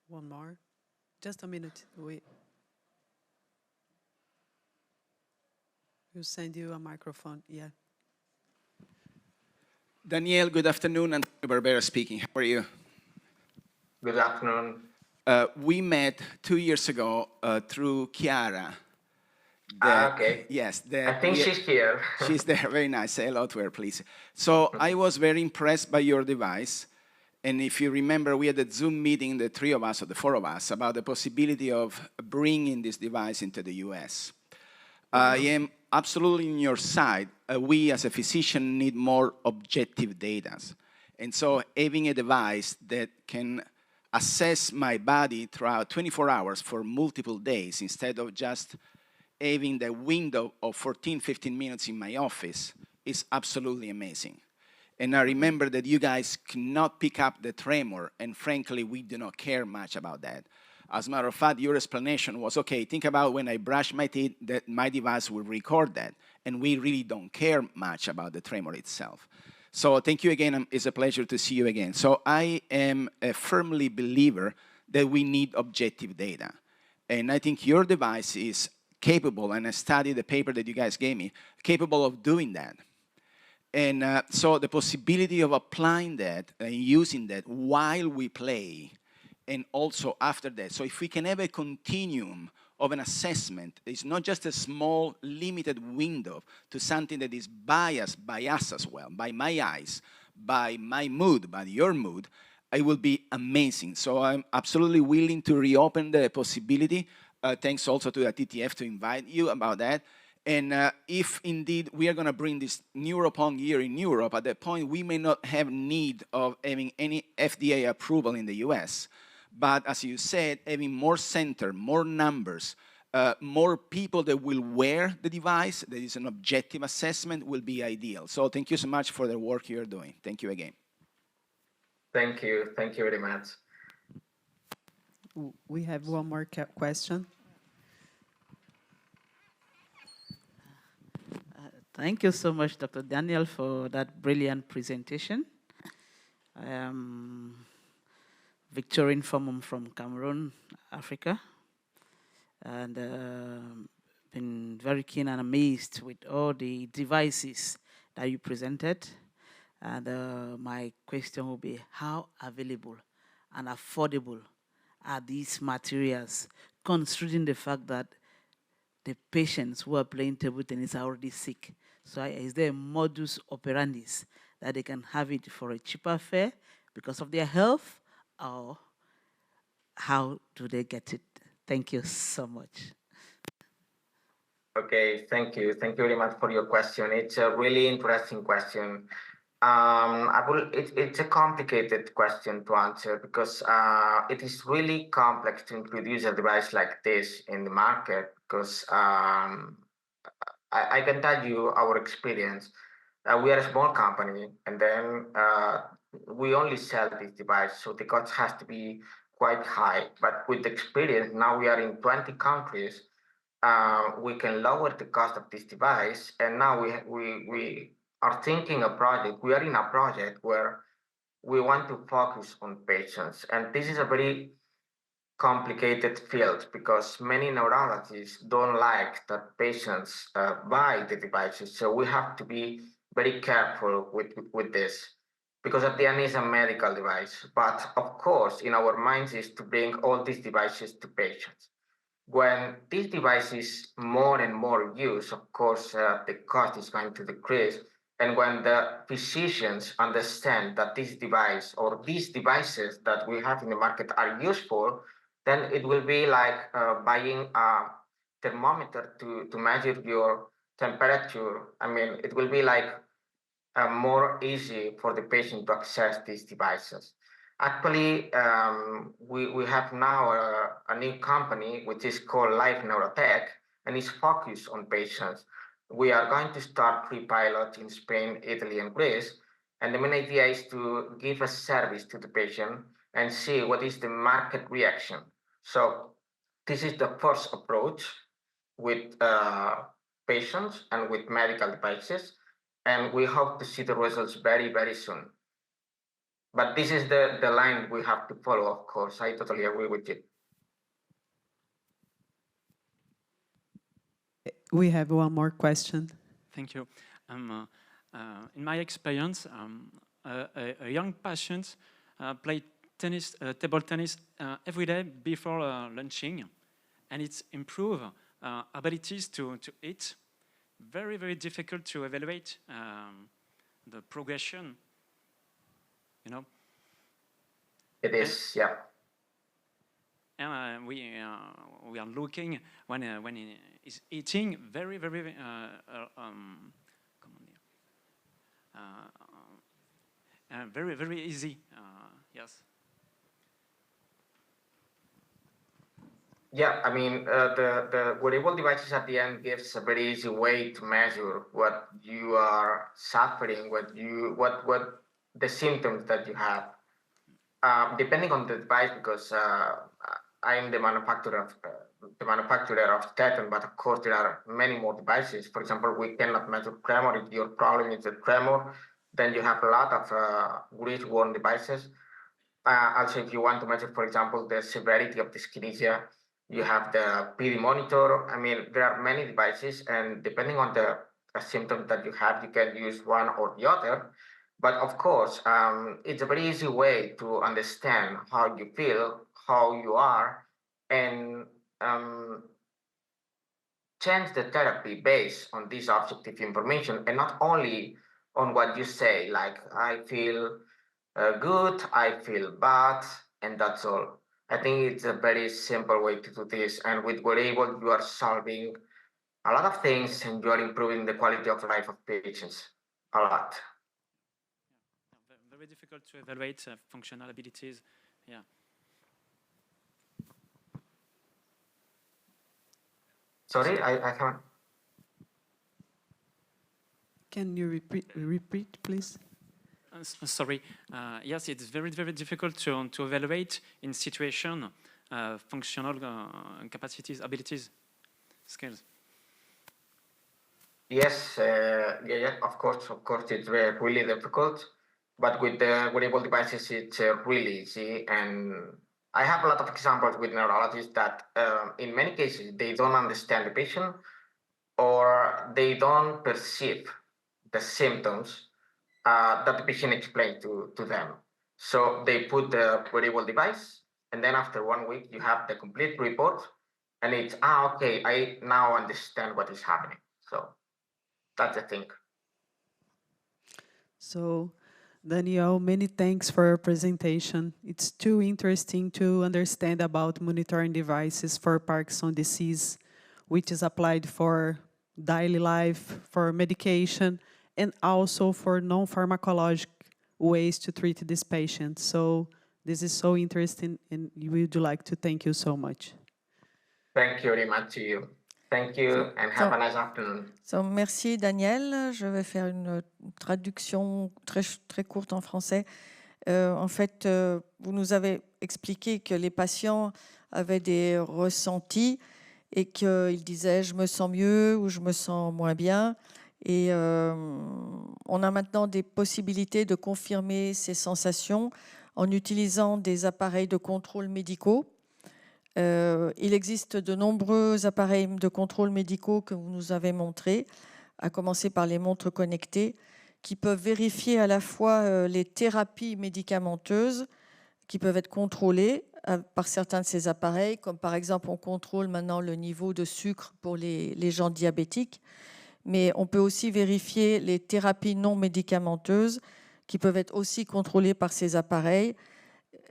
One more. Just a minute. We'll send you a microphone. Yeah. Daniel, good afternoon. Antonio Barbera speaking. How are you? Good afternoon. We met 2 years ago through Chiara. Okay. Yes. I think she's here. She's there. Very nice. Say hello to her, please. So I was very impressed by your device. And if you remember, we had a Zoom meeting, the three of us, or the four of us, about the possibility of bringing this device into the US. I am absolutely on your side. We, as a physician, need more objective data. And so having a device that can assess my body throughout 24 hours for multiple days instead of just having the window of 14, 15 minutes in my office is absolutely amazing. And I remember that you guys cannot pick up the tremor, and frankly, we do not care much about that. As a matter of fact, your explanation was, okay, think about when I brush my teeth, that my device will record that, and we really don't care much about the tremor itself. So thank you again, it's a pleasure to see you again. So I am a firmly believer that we need objective data. And I think your device is capable, and I studied the paper that you guys gave me, capable of doing that. And so the possibility of applying that and using that while we play and also after that. So if we can have a continuum of an assessment, it's not just a small limited window to something that is biased by us as well, by my eyes, by my mood, by your mood, it will be amazing. So I'm absolutely willing to reopen the possibility. Thanks also to the TTF to invite you about that. And if indeed we are going to bring this neuropong year in Europe, at that point we may not have need of having any FDA approval in the US. But as you said, having more center, more numbers, more people that will wear the device, that is an objective assessment, will be ideal. So thank you so much for the work you're doing. Thank you again. Thank you. Thank you very much. We have one more question. Thank you so much, Dr. Daniel, for that brilliant presentation. I am Victorine Fomum from Cameroon, Africa, and been very keen and amazed with all the devices that you presented. And my question will be, how available and affordable are these materials, considering the fact that the patients who are playing table tennis are already sick? So is there a modus operandi that they can have it for a cheaper fare because of their health, or how do they get it? Thank you so much. Okay, thank you. Thank you very much for your question. It's a really interesting question. It's a complicated question to answer because it is really complex to introduce a device like this in the market because I can tell you our experience. We are a small company, and then we only sell this device, so the cost has to be quite high. But with experience, now we are in 20 countries. We can lower the cost of this device, and now we are thinking a project. We are in a project where we want to focus on patients, and this is a very complicated field because many neurologists don't like that patients buy the devices. So we have to be very careful with this because at the end it's a medical device. But of course, in our minds is to bring all these devices to patients. When this device is more and more used, of course, the cost is going to decrease. And when the physicians understand that this device or these devices that we have in the market are useful, then it will be like buying a thermometer to measure your temperature. I mean, it will be like more easy for the patient to access these devices. Actually, we have now a new company which is called Life Neurotech and is focused on patients. We are going to start pre-pilot in Spain, Italy, and Greece. And the main idea is to give a service to the patient and see what is the market reaction. So this is the first approach with patients and with medical devices. And we hope to see the results very, very soon. But this is the line we have to follow, of course. I totally agree with you. We have one more question. Thank you. In my experience, a young patient played tennis, table tennis every day before lunching, and it's improved abilities to eat. Very, very difficult to evaluate the progression, you know. It is, yeah. And we are looking when he is eating very, very very, very easy. Yes. Yeah, I mean, the wearable devices at the end gives a very easy way to measure what you are suffering, what the symptoms that you have, depending on the device. Because I'm the manufacturer of Teton, but of course there are many more devices. For example, we cannot measure tremor. If your problem is the tremor, then you have a lot of wrist-worn devices. Also, if you want to measure, for example, the severity of dyskinesia, you have the PD monitor. I mean, there are many devices, and depending on the symptom that you have, you can use one or the other. But of course, it's a very easy way to understand how you feel, how you are, and change the therapy based on this objective information and not only on what you say, like, I feel good, I feel bad, and that's all. I think it's a very simple way to do this. And with Wearable, you are solving a lot of things and you are improving the quality of life of patients a lot. Very difficult to evaluate functional abilities. Yeah. Sorry, I haven't. Can you repeat, please? Sorry. Yes, it's very, very difficult to evaluate in situation functional capacities, abilities, skills. Yes, yeah, of course, it's really difficult. But with the wearable devices, it's really easy. And I have a lot of examples with neurologists that in many cases, they don't understand the patient or they don't perceive the symptoms that the patient explained to them. So they put the wearable device, and then after 1 week, you have the complete report, and it's, okay, I now understand what is happening. So that's the thing. So, Daniel, many thanks for your presentation. It's too interesting to understand about monitoring devices for Parkinson's disease, which is applied for daily life, for medication, and also for non-pharmacologic ways to treat these patients. So this is so interesting, and we would like to thank you so much. Thank you very much to you. Thank you, and have a nice afternoon. So, merci Daniel. Je vais faire une traduction très courte en français. En fait, vous nous avez expliqué que les patients avaient des ressentis et qu'ils disaient « je me sens mieux » ou « je me sens moins bien ». Et on a maintenant des possibilités de confirmer ces sensations en utilisant des appareils de contrôle médicaux. Il existe de nombreux appareils de contrôle médicaux que vous nous avez montrés, à commencer par les montres connectées, qui peuvent vérifier à la fois les thérapies médicamenteuses qui peuvent être contrôlées par certains de ces appareils, comme par exemple on contrôle maintenant le niveau de sucre pour les gens diabétiques, mais on peut aussi vérifier les thérapies non médicamenteuses qui peuvent être aussi contrôlées par ces appareils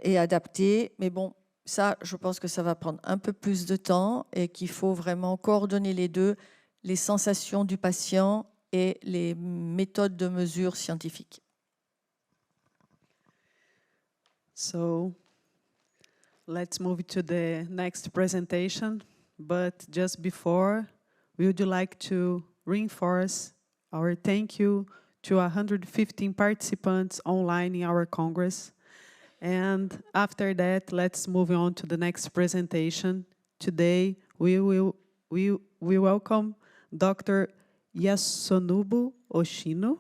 et adaptées. Mais bon, ça, je pense que ça va prendre un peu plus de temps et qu'il faut vraiment coordonner les deux, les sensations du patient et les méthodes de mesure scientifiques. So let's move to the next presentation. But just before, we would like to reinforce our thank you to 115 participants online in our Congress. And after that, let's move on to the next presentation. Today, we welcome Dr. Yasunobu Oshino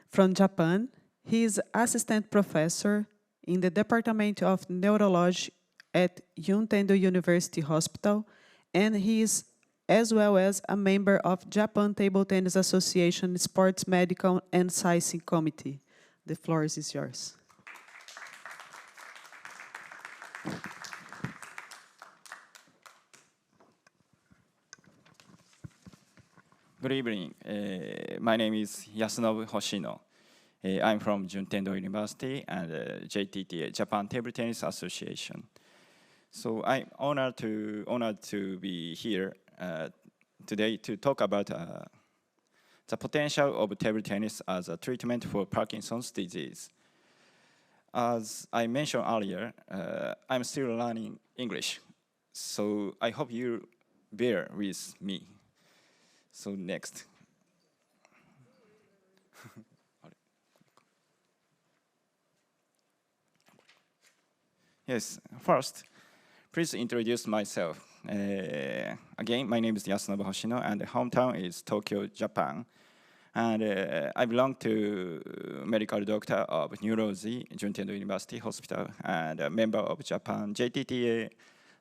from Japan. He is assistant professor in the Department of Neurology at Juntendo University Hospital, and he is as well as a member of Japan Table Tennis Association Sports Medical and Sizing Committee. The floor is yours. Good evening. My name is Yasunobu Hoshino. I'm from Juntendo University and JTTA, Japan Table Tennis Association. So I'm honored to be here today to talk about the potential of table tennis as a treatment for Parkinson's disease. As I mentioned earlier, I'm still learning English, so I hope you bear with me. So next. Yes, first, please introduce myself. Again, my name is Yasunobu Hoshino, and the hometown is Tokyo, Japan. And I belong to medical doctor of neurology, Juntendo University Hospital, and a member of Japan JTTA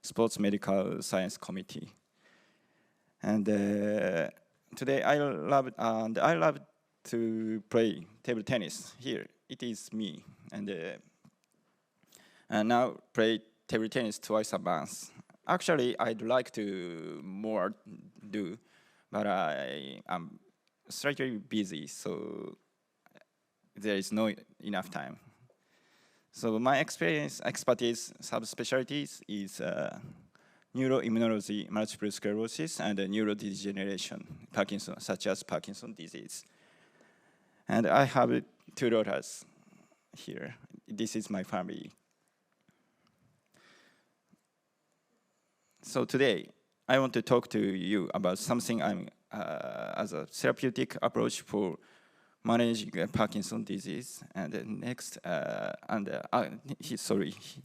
Sports Medical Science Committee. And today I love to play table tennis. Here, it is me, and now play table tennis twice a month. Actually, I'd like to more do, but I am slightly busy, so there is no enough time. So my expertise, subspecialties is neuroimmunology, multiple sclerosis, and neurodegeneration, Parkinson, such as Parkinson's disease. And I have 2 daughters here. This is my family. So today, I want to talk to you about something as a therapeutic approach for managing Parkinson's disease. And next,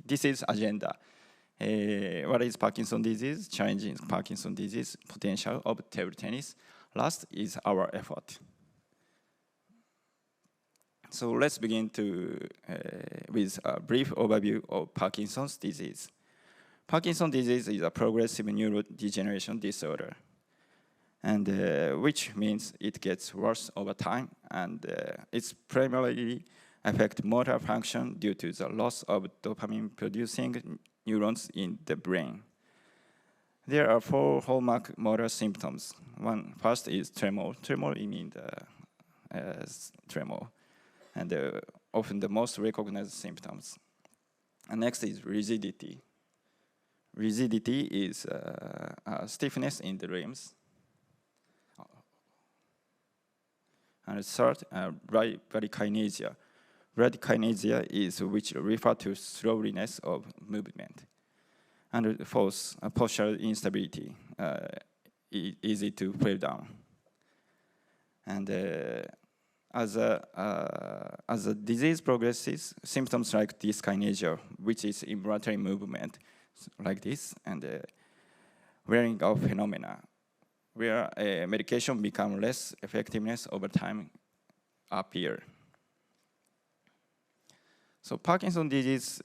this is agenda. What is Parkinson's disease? Challenging Parkinson's disease, potential of table tennis. Last is our effort. So let's begin with a brief overview of Parkinson's disease. Parkinson's disease is a progressive neurodegeneration disorder. and which means it gets worse over time, and it's primarily affect motor function due to the loss of dopamine-producing neurons in the brain. There are 4 hallmark motor symptoms. First is tremor. Tremor, you mean the tremor, and often the most recognized symptoms. And next is rigidity. Rigidity is stiffness in the limbs. And third, bradykinesia. Bradykinesia is which refer to slowness of movement. And fourth, postural instability, easy to fall down. And as the disease progresses, symptoms like dyskinesia, which is involuntary movement, like this, and wearing off phenomena, where medication become less effectiveness over time appear. So Parkinson's disease,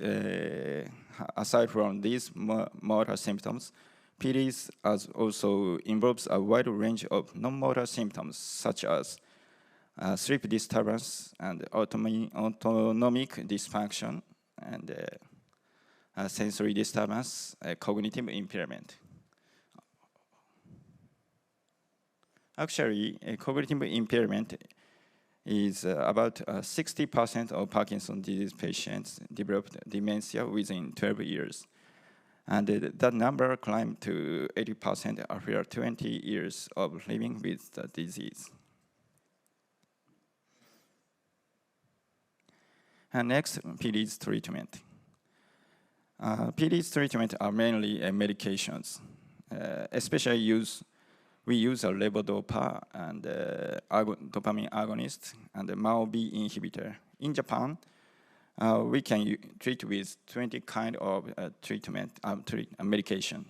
aside from these motor symptoms, PD also involves a wide range of non-motor symptoms, such as sleep disturbance and autonomic dysfunction, and sensory disturbance, cognitive impairment. Actually, cognitive impairment is about 60% of Parkinson's disease patients developed dementia within 12 years. And that number climbed to 80% after 20 years of living with the disease. And next, PD's treatment. PD's treatment are mainly medications, especially we use a levodopa and dopamine agonist and a MAO-B inhibitor. In Japan, we can treat with 20 kind of medication.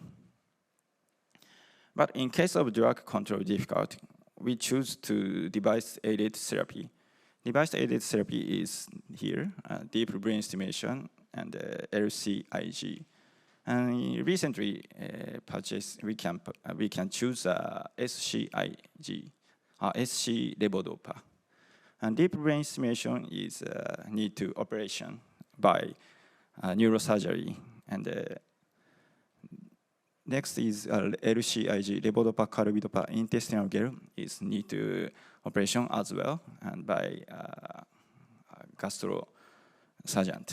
But in case of drug control difficulty, we choose to device-aided therapy. Device-aided therapy is here, deep brain stimulation and LCIG. And recently purchased, we can choose SCIG, SC levodopa. And deep brain stimulation is need to operation by neurosurgery. And next is LCIG, levodopa carbidopa intestinal gel, is need to operation as well, and by gastro surgeon.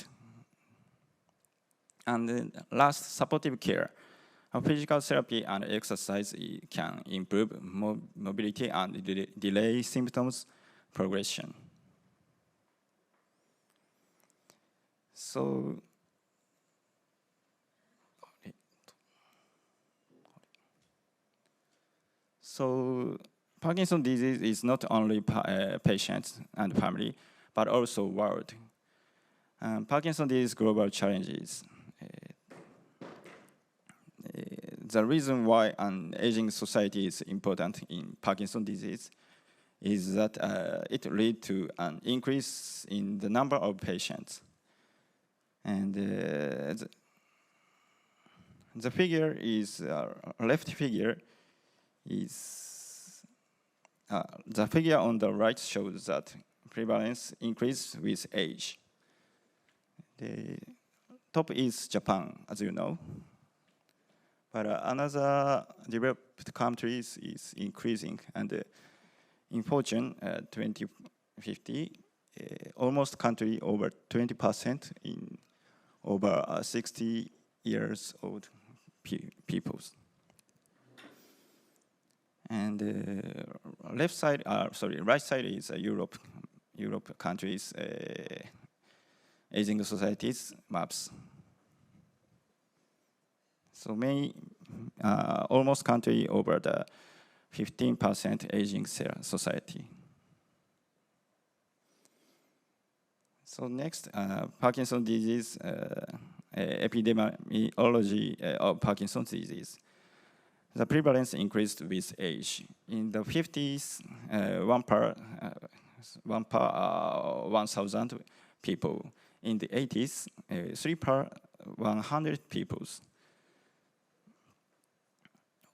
And then last, supportive care. Physical therapy and exercise can improve mobility and delay symptoms progression. So Parkinson's disease is not only patients and family, but also world. Parkinson's disease global challenges. The reason why an aging society is important in Parkinson's disease is that it leads to an increase in the number of patients. And the figure is, left figure is, the figure on the right shows that prevalence increases with age. The top is Japan, as you know. But another developed countries is increasing, and in Fortune 2050, almost country over 20% in over 60 years old peoples. And right side is Europe countries, aging societies maps. So almost country over the 15% aging society. So next, Parkinson's disease, epidemiology of Parkinson's disease. The prevalence increased with age. In the 50s, 1 per 1,000 people. In the 80s, 3 per 100 people.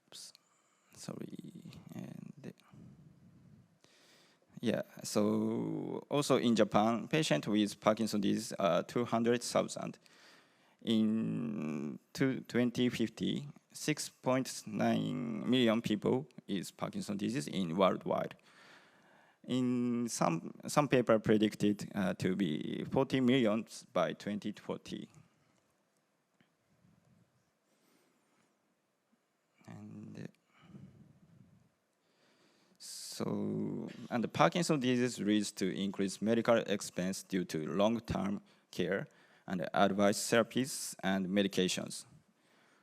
Oops, sorry. And Yeah, so also in Japan, patients with Parkinson's disease are 200,000. In 2050, 6.9 million people is Parkinson's disease in worldwide. In some paper predicted to be 40 million by 2040. And the Parkinson's disease leads to increased medical expense due to long-term care and advanced therapies and medications.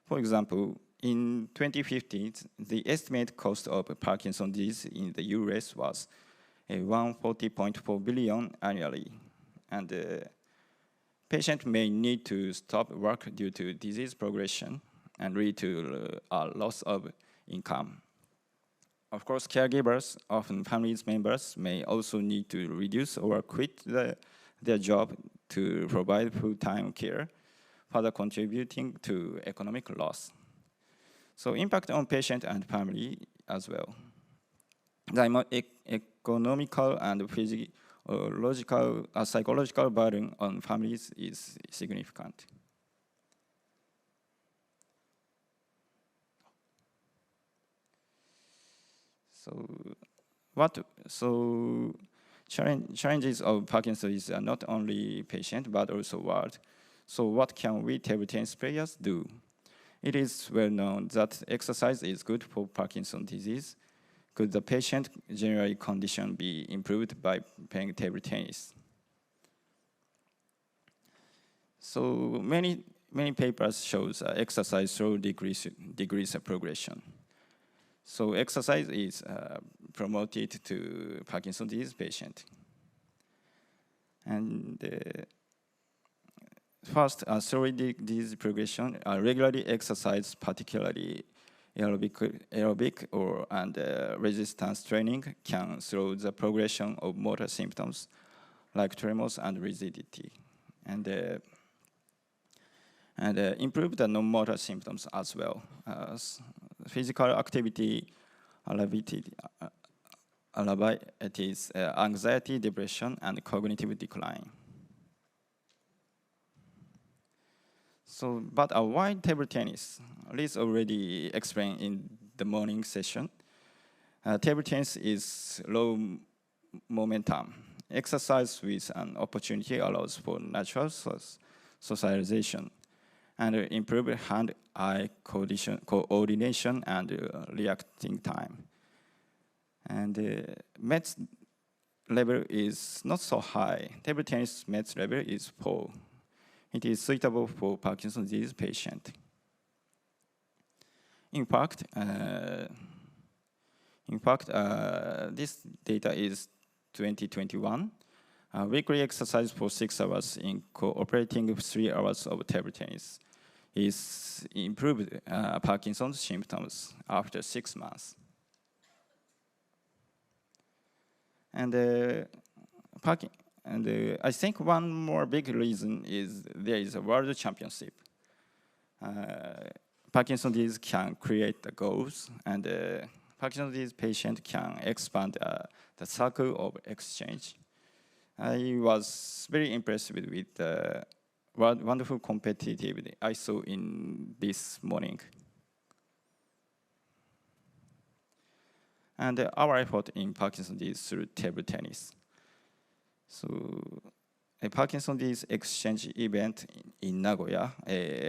For example, in 2015, the estimated cost of Parkinson's disease in the US was 140.4 billion annually, and patient may need to stop work due to disease progression and lead to a loss of income. Of course, caregivers, often family members, may also need to reduce or quit their job to provide full-time care, further contributing to economic loss. So impact on patient and family as well. The economical and physiological, psychological burden on families is significant. Challenges of Parkinson's are not only patient but also world. So what can we table tennis players do? It is well known that exercise is good for Parkinson's disease. Could the patient general condition be improved by playing table tennis? So many papers shows exercise slow degrees of progression. So exercise is promoted to Parkinson's disease patient. And first, slow disease progression, regularly exercise, particularly aerobic and resistance training, can slow the progression of motor symptoms like tremors and rigidity, and improve the non-motor symptoms as well. Physical activity, alleviates anxiety, depression, and cognitive decline. So, but why table tennis? Liz already explained in the morning session. Table tennis is low momentum. Exercise with an opportunity allows for natural socialization and improve hand-eye coordination and reacting time. And Metz level is not so high. Table tennis Metz level is 4. It is suitable for Parkinson's disease patient. In fact, this data is 2021. Weekly exercise for 6 hours in cooperating 3 hours of table tennis is improved Parkinson's symptoms after 6 months. And I think one more big reason is there is a world championship. Parkinson's disease can create the goals, and Parkinson's disease patient can expand the circle of exchange. I was very impressed with the wonderful competitivity I saw in this morning. And our effort in Parkinson's disease through table tennis. So a Parkinson's disease exchange event in Nagoya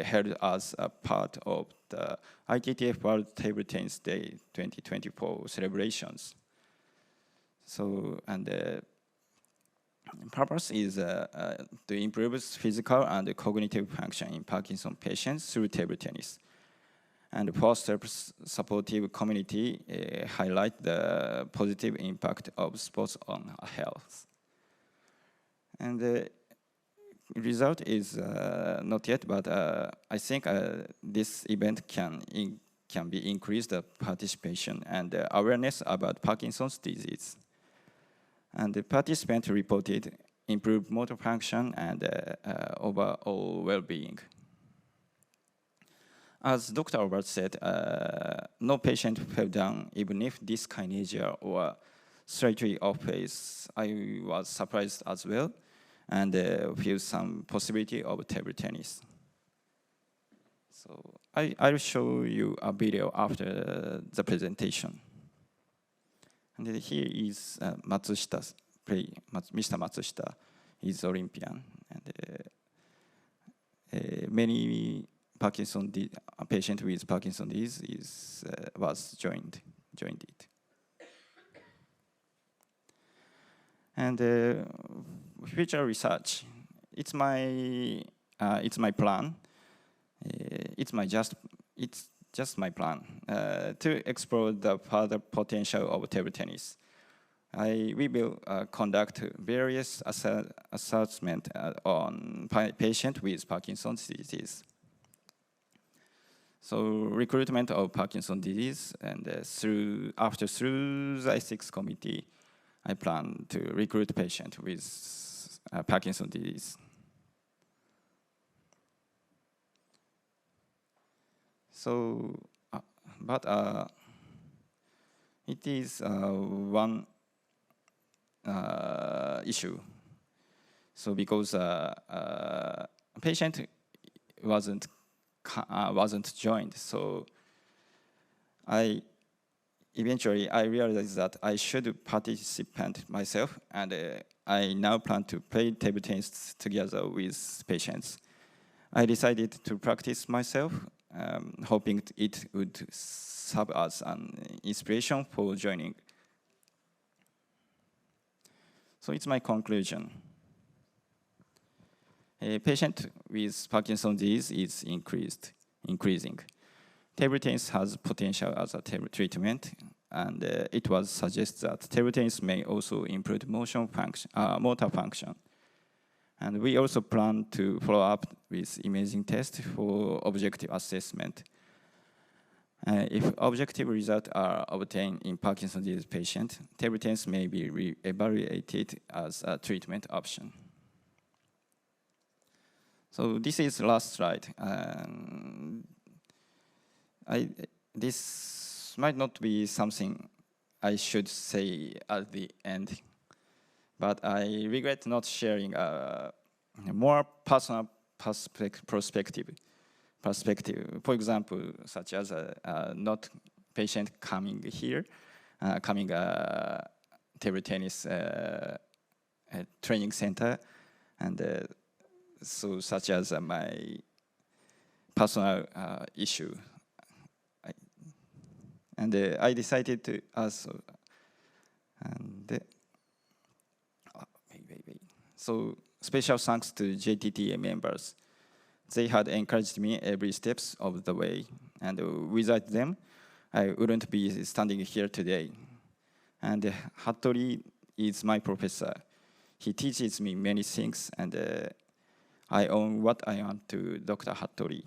held as a part of the ITTF World Table Tennis Day 2024 celebrations. So, and the purpose is to improve physical and cognitive function in Parkinson's patients through table tennis. And foster supportive community highlight the positive impact of sports on health. And the result is not yet, but I think this event can be increased the participation and awareness about Parkinson's disease. And the participants reported improved motor function and overall well-being. As Dr. Albert said, no patient fell down even if dyskinesia or slightly off pace, I was surprised as well, and feel some possibility of table tennis. So I'll show you a video after the presentation. And then here is Matsushita's play. Mr. Matsushita is Olympian, and many Parkinson a patient with Parkinson disease was joined it. And future research, it's my plan. It's just my plan to explore the further potential of table tennis. We will conduct various assessment on patient with Parkinson's disease. So recruitment of Parkinson's disease, and through the ethics committee, I plan to recruit patient with Parkinson's disease. So, but it is one issue. So because a patient wasn't joined, so eventually I realized that I should participate myself, and I now plan to play table tennis together with patients. I decided to practice myself, hoping it would serve as an inspiration for joining. So it's my conclusion. A patient with Parkinson's disease is increasing. Table tennis has potential as a treatment, and it was suggested that table tennis may also improve motor function. And we also plan to follow up with imaging tests for objective assessment. If objective results are obtained in Parkinson's disease patient, table tennis may be re-evaluated as a treatment option. So this is the last slide. This might not be something I should say at the end, but I regret not sharing a more personal perspective. For example, such as not patient coming here, coming table tennis training center, and so such as my personal issue. I decided to also, So special thanks to JTTA members. They had encouraged me every steps of the way, and without them, I wouldn't be standing here today. And Hattori is my professor. He teaches me many things, and I owe what I am to Dr. Hattori.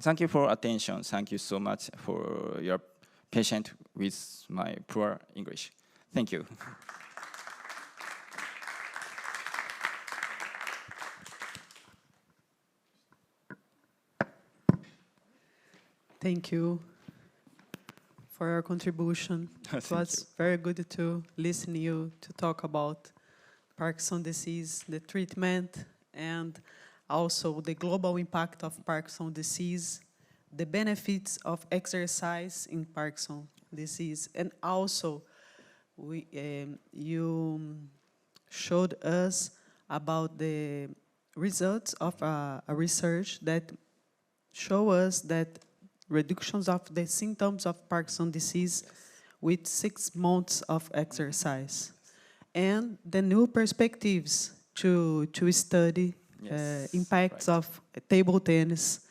Thank you for attention. Thank you so much for your patience with my poor English. Thank you. Thank you for your contribution. It was very good to listen to you to talk about Parkinson's disease, the treatment, and also the global impact of Parkinson's disease, the benefits of exercise in Parkinson's disease, and also you showed us about the results of a research that show us that reductions of the symptoms of Parkinson's disease with 6 months of exercise, and the new perspectives to study impacts of table tennis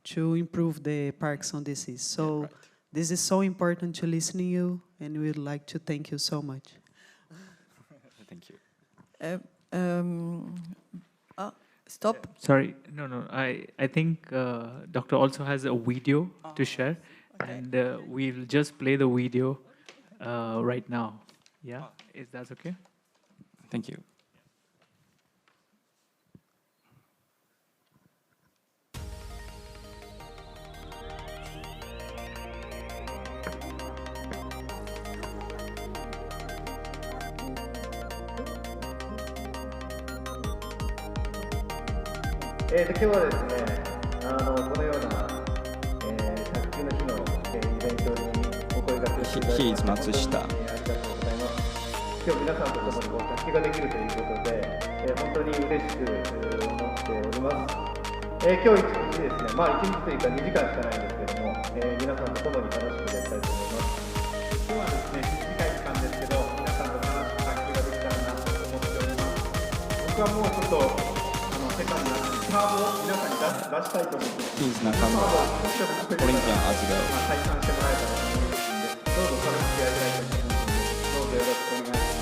to improve the Parkinson's disease. So this is so important to listen to you, and we would like to thank you so much. Thank you. Stop. Sorry, no. I think doctor also has a video to share, and we'll just play the video right now. Yeah, is that okay? Thank you. 今日はですね、このような、卓球の日の、イベントにお声掛けしていただきまして、松下。ありがとうございます。今日皆さんと共に卓球ができるということで、本当に嬉しく思っております。今日一日ですね、1日というか2時間しかないんですけども、皆さんと共に楽しくやりたいと思います。今日はですね、短い時間ですけど、皆さんと楽しく卓球ができたらなと思っております。僕はもうちょっと世界になってサーブを皆さんに出したいと思って、He's Nakamura, Olympian as well. 体感してもらえたらと思いますので、どうぞ楽しくやりたいと思いますので、どうぞよろしくお願いします。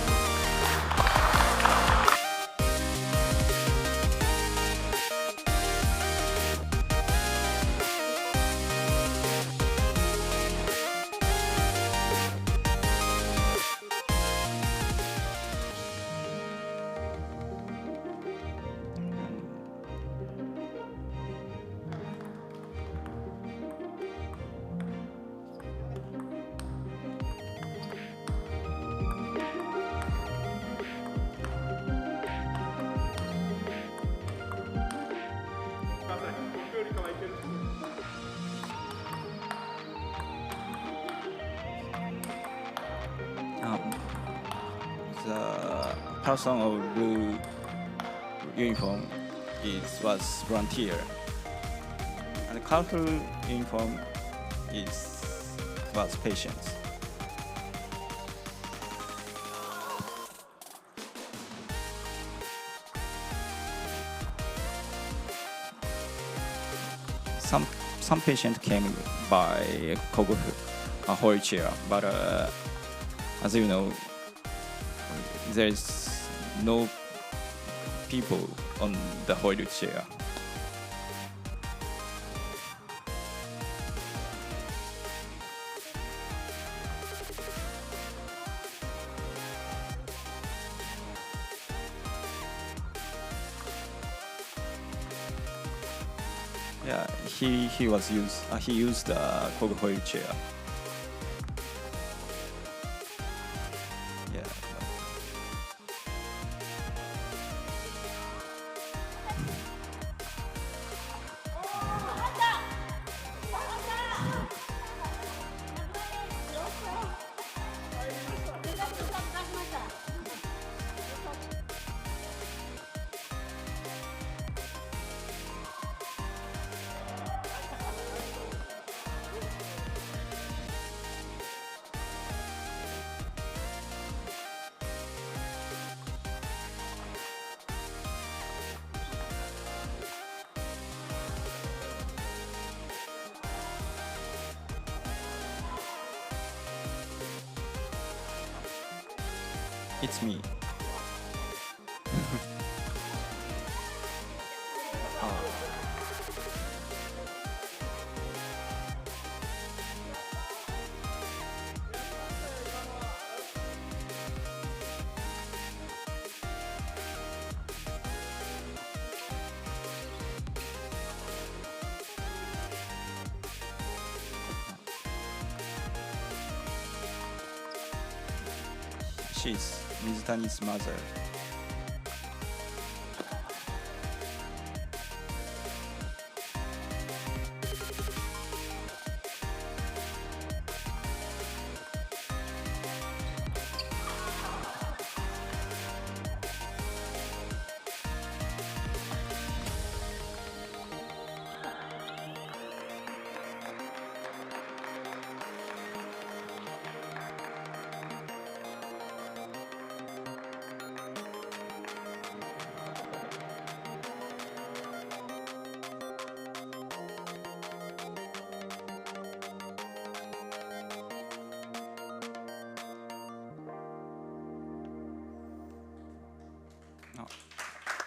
The person of blue uniform was volunteer, and the colorful uniform was patient. Some patient came by a wheelchair, but as you know, there is no people on the wheelchair. Yeah, he used the wheelchair. Yeah. It's me. She's Mizutani's mother.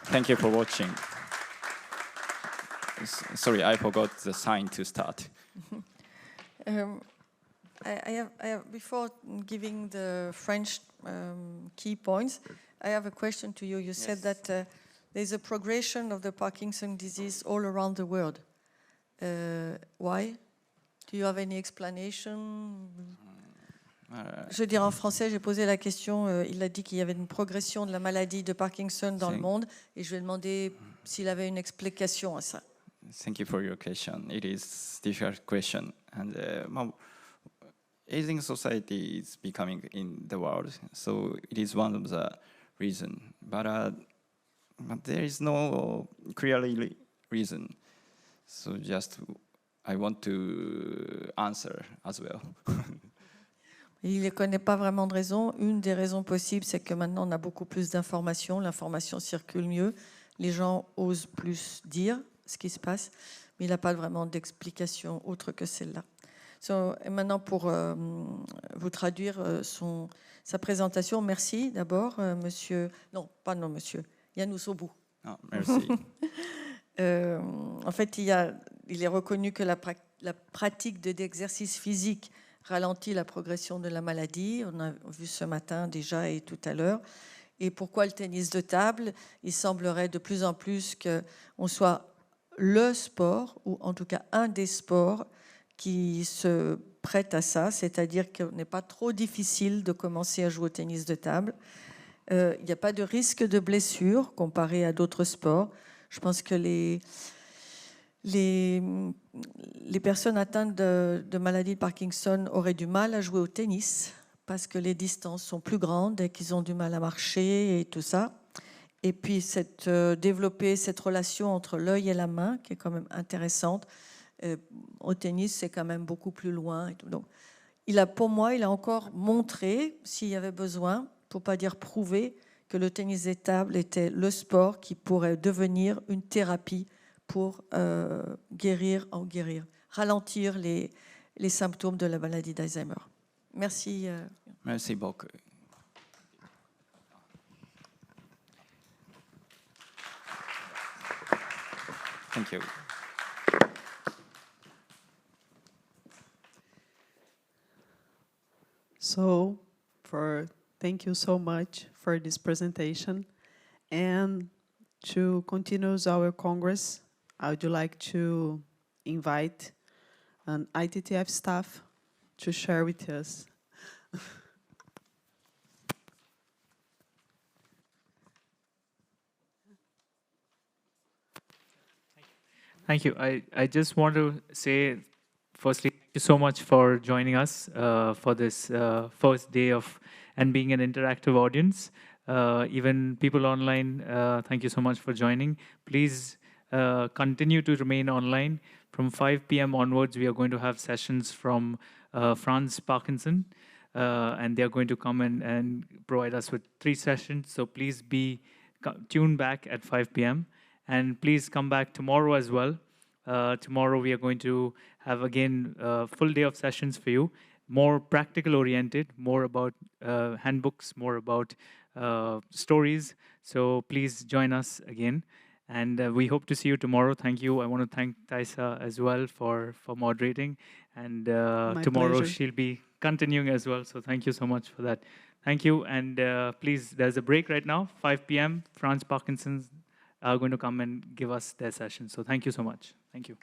Thank you for watching. Sorry, I forgot the sign to start. I have, before giving the French key points, I have a question to you. You said that there's a progression of the Parkinson's disease all around the world. Why? Do you have any explanation? Je veux dire en français, j'ai posé la question, il a dit qu'il y avait une progression de la maladie de Parkinson dans le monde, et je lui ai demandé s'il avait une explication à ça. Thank you for your question. It is a difficult question, and aging society is becoming in the world, so it is one of the reasons. But there is no clearly reason. So just I want to answer as well. Il ne connaît pas vraiment de raison. Une des raisons possibles, c'est que maintenant on a beaucoup plus d'informations, l'information circule mieux, les gens osent plus dire ce qui se passe, mais il n'a pas vraiment d'explication autre que celle-là. Et maintenant, pour vous traduire sa présentation, merci d'abord, monsieur... Non, pas non, monsieur. Yanous Obou. Ah, merci. En fait, il est reconnu que la pratique d'exercice physique ralentit la progression de la maladie. On a vu ce matin déjà et tout à l'heure. Et pourquoi le tennis de table? Il semblerait de plus en plus qu'on soit le sport, ou en tout cas un des sports qui se prête à ça, c'est-à-dire qu'il n'est pas trop difficile de commencer à jouer au tennis de table. Il n'y a pas de risque de blessure comparé à d'autres sports. Je pense que les personnes atteintes de maladie de Parkinson auraient du mal à jouer au tennis parce que les distances sont plus grandes et qu'ils ont du mal à marcher et tout ça. Et puis développer cette relation entre l'œil et la main qui est quand même intéressante. Au tennis, c'est quand même beaucoup plus loin. Et tout. Donc, pour moi, il a encore montré, s'il y avait besoin, pour ne pas dire prouvé, que le tennis de table était le sport qui pourrait devenir une thérapie pour ralentir les symptômes de la maladie d'Alzheimer. Merci. Merci beaucoup. Thank you. So, thank you so much for this presentation. And to continue our Congress, I would like to invite an ITTF staff to share with us. Thank you. I just want to say, firstly, thank you so much for joining us for this first day and being an interactive audience. Even people online, thank you so much for joining. Please continue to remain online. From 5 p.m. onwards, we are going to have sessions from Franz Parkinson, and they are going to come and provide us with 3 sessions. So please be tuned back at 5 p.m. And please come back tomorrow as well. Tomorrow we are going to have, again, a full day of sessions for you, more practical oriented, more about handbooks, more about stories. So please join us again. And we hope to see you tomorrow. Thank you. I want to thank Taisa as well for moderating. And tomorrow pleasure. she'll be continuing as well. So thank you so much for that. Thank you. And please, there's a break right now, 5 p.m. Franz Parkinson's are going to come and give us their session. So thank you so much. Thank you.